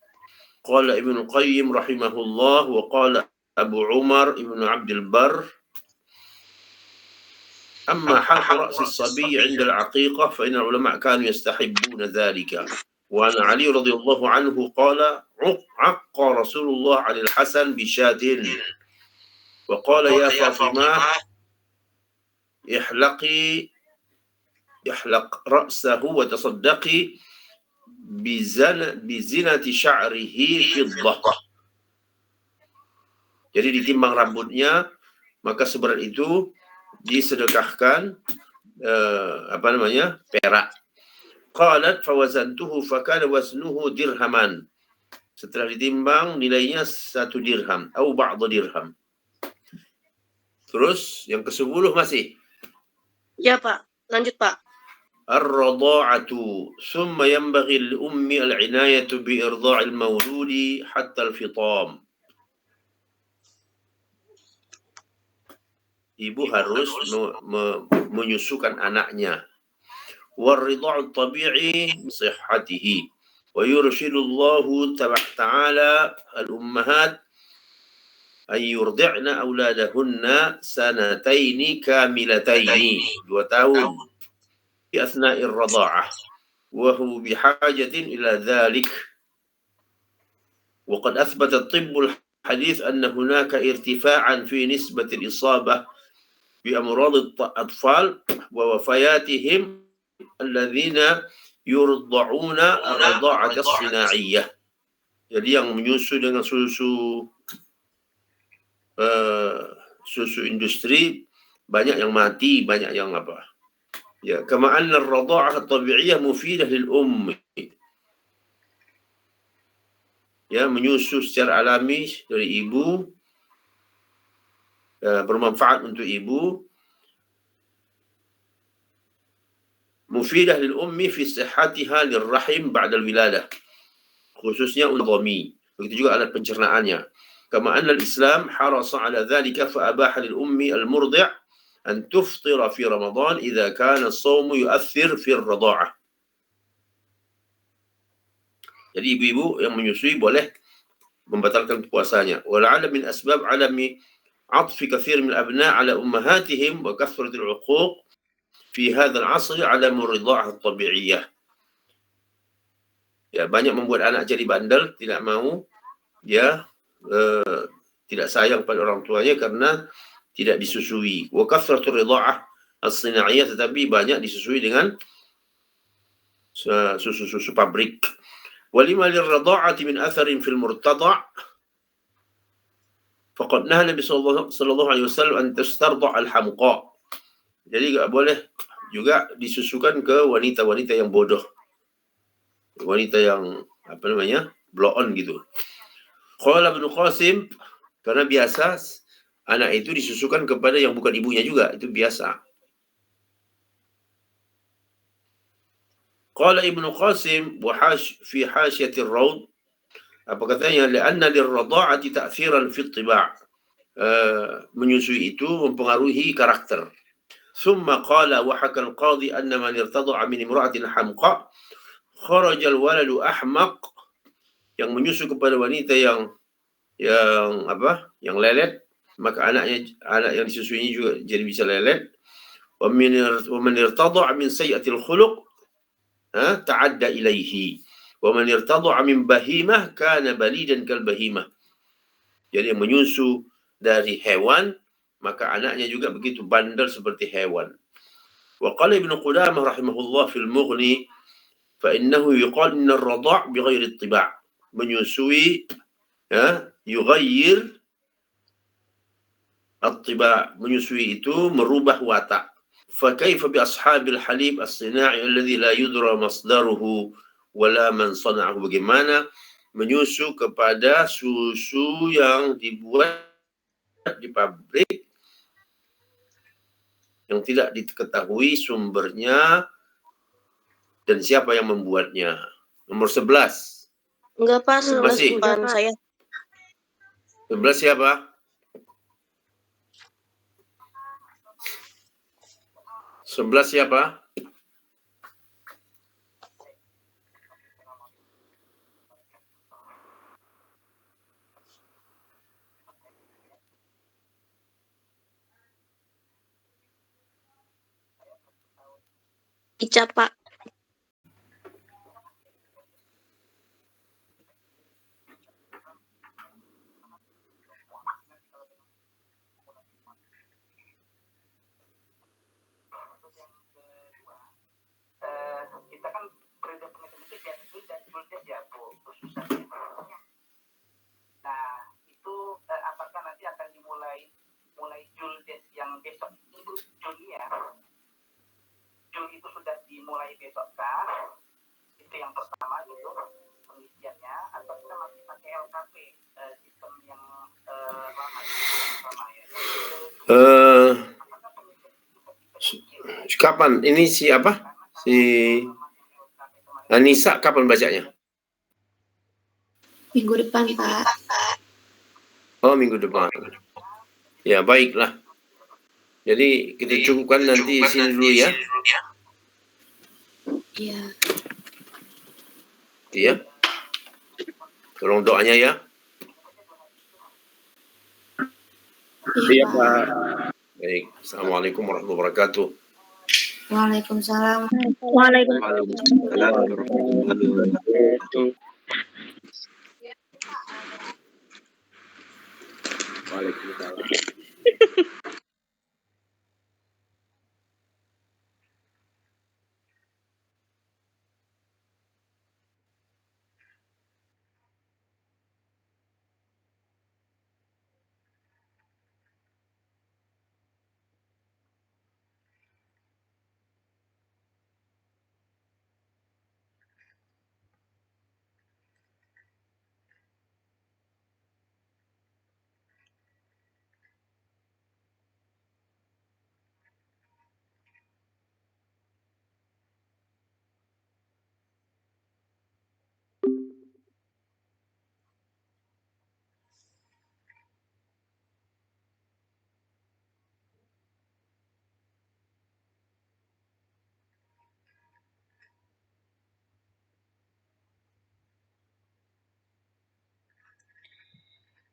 Qala Ibnu Qayyim rahimahullah wa qala Abu Umar Ibnu Abdul Barr أما حلق رأس الصبي عند العقيقة فإن العلماء كانوا يستحبون ذلك. وعن علي رضي الله عنه قال عق رسول الله عن الحسن بشاة وقال يا فاطمة احلق رأسه وتصدقي بزنة شعره فضة. Jadi ditimbang rambutnya, maka seberat itu disedekahkan perak. Qalat fawazantuhu fakana waznuhu dirhaman. Setelah ditimbang nilainya 1 dirham atau ba'd dirham. Terus yang ke-10 masih. Ya, Pak. Lanjut, Pak. Ar-radha'atu thumma yanbaghi lil-ummi al-'inayatu bi irda'il mawludi hatta al-fitam. Ibu harus menyusukan anaknya. War-ridha'u tabi'i sihhatihi. Wa yurshidullahu ta'ala al-ummahat ay yurdi'na auladahunna sanataini kamilataini, 2 tahun fi asna'ir radha'ah wa huwa bihajatin ila dhalik. Wa qad athbata at-tibb al-hadith anna hunaka irtifa'an fi nisbati al-isabah bi amrad al-atfal wa wafayatihim alladhina yurda'una ar-radha'ah as-sina'iyyah. Jadi yang menyusu dengan susu industri banyak yang mati, banyak yang apa. Ya, kama anna ar-radha'ah at-tabi'iyyah mufidah lil ummi. Ya, menyusu secara alami dari ibu bermanfaat untuk ibu. Mufidah lil ummi fi sihhatiha lirrahim ba'da al-wiladah. Khususnya untuk dhami. Begitu juga alat pencernaannya. Kama anna al-Islam harasa ala dhalika fa abaha lil ummi al-murdi' an tuftira fi Ramadan idza kana as-shawm yu'athir fi ar-radha'ah. Jadi ibu-ibu yang menyusui boleh membatalkan puasanya. Wala'alla min asbab alami atfi kathir min al-abna' ala ummahatihim wa kathrat al-'uquq fi hadha al-'asr 'ala ar-ridha'ah at-tabi'iyyah. Ya, banyak membuat anak jadi bandel, tidak mau, ya, tidak sayang pada orang tuanya karena tidak disusui. Wa kathratur ridha'ah as-sina'iyyah, tetapi banyak disusui dengan susu-susu pabrik. Walima lirradha'ati min atharin fil murtada' faqad naha Nabi sallallahu alaihi wasallam an tastarda' al-hamqa. Jadi enggak boleh juga disusukan ke wanita-wanita yang bodoh. Wanita yang apa namanya? Blow on gitu. Qala Ibnu Qasim, karena biasa anak itu disusukan kepada yang bukan ibunya juga, itu biasa. Qala Ibnu Qasim fi hasyiatir Rawd, apa katanya, li'anna lirradha'ati ta'thiran fi ittiba', menyusui itu mempengaruhi karakter. Thumma qala wa haka al-qadhi anna man irtada'a min imra'atin hamqa kharaja al-waladu ahmaq, yang menyusu kepada wanita yang apa? Yang lelet, maka anak yang disusuinya juga jadi bisa lelet. Wa man irtada'a min sayyi'atil khuluq ta'adda ilaihi. Wa man irtada'a min bahimah kana balidan kal bahimah. Jadi yang menyusu dari hewan, maka anaknya juga begitu bandel seperti hewan. Wa qala Ibnu Qudamah rahimahullah fil Mughni fa innahu yuqal inna ar-radha' bighairi ittiba'. Menyusui, ya, yughayyir at-tiba', menyusui itu merubah watak. Fa kaifa bi ashabil halib as-sina'i alladhi la yudra masdaruhu wala man sana'ahu. Bagaimana menyusu kepada susu yang dibuat di pabrik yang tidak diketahui sumbernya dan siapa yang membuatnya. Nomor 11. Enggak, Pak, 11 Masih. bukan saya. 11 siapa? 11 siapa? Ica, Pak. Kita kan periode penghitungan itu Juldet ya Bu, khususnya. Nah itu apakah nanti akan dimulai Juldet yang besok itu Julia? Jul itu sudah dimulai besok kah? Itu yang pertama gitu pengisiannya, atau kita masih pakai LKP sistem yang lama ya? Kapan ini si apa? Si Anissa kapan bacanya? Minggu depan, Pak. Oh, minggu depan. Ya, baiklah. Jadi kita cukupkan nanti di sini dulu ya. Iya. Iya. Tolong doanya ya. Iya Pak. Baik. Assalamualaikum warahmatullahi wabarakatuh. Waalaikumsalam. Waalaikumsalam warahmatullahi wabarakatuh. Waalaikumsalam.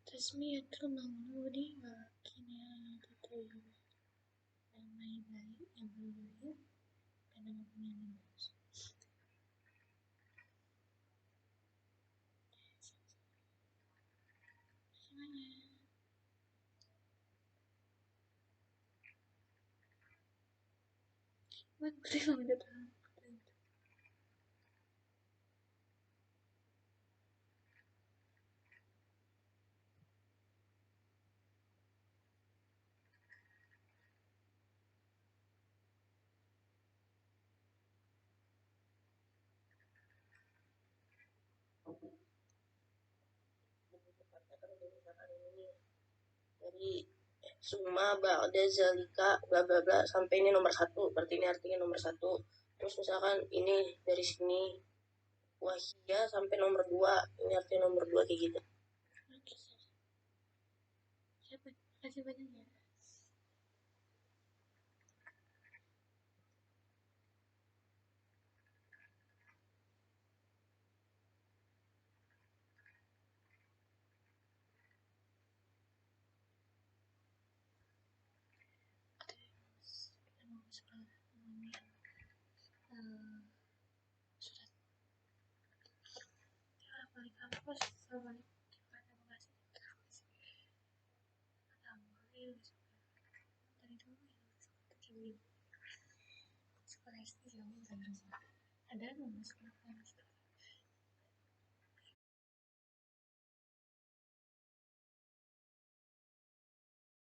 Tasmiyatul mauludi wa kinayatuhu namai baik yang berlahir dan nama penyanyi semuanya. Buat beri datang. Dari summa ba'da zalika bla bla bla sampai ini nomor 1, berarti ini artinya nomor 1. Terus misalkan ini dari sini wahia sampai nomor 2, ini artinya nomor 2 kayak gitu. Oke. Siapa? Kasih banyak ya. Kita mau sekolah mengambil surat balik kampus sama gimana makasih tampil dari dulu ya sekolah SD jauh dari rumah ada nggak sekolah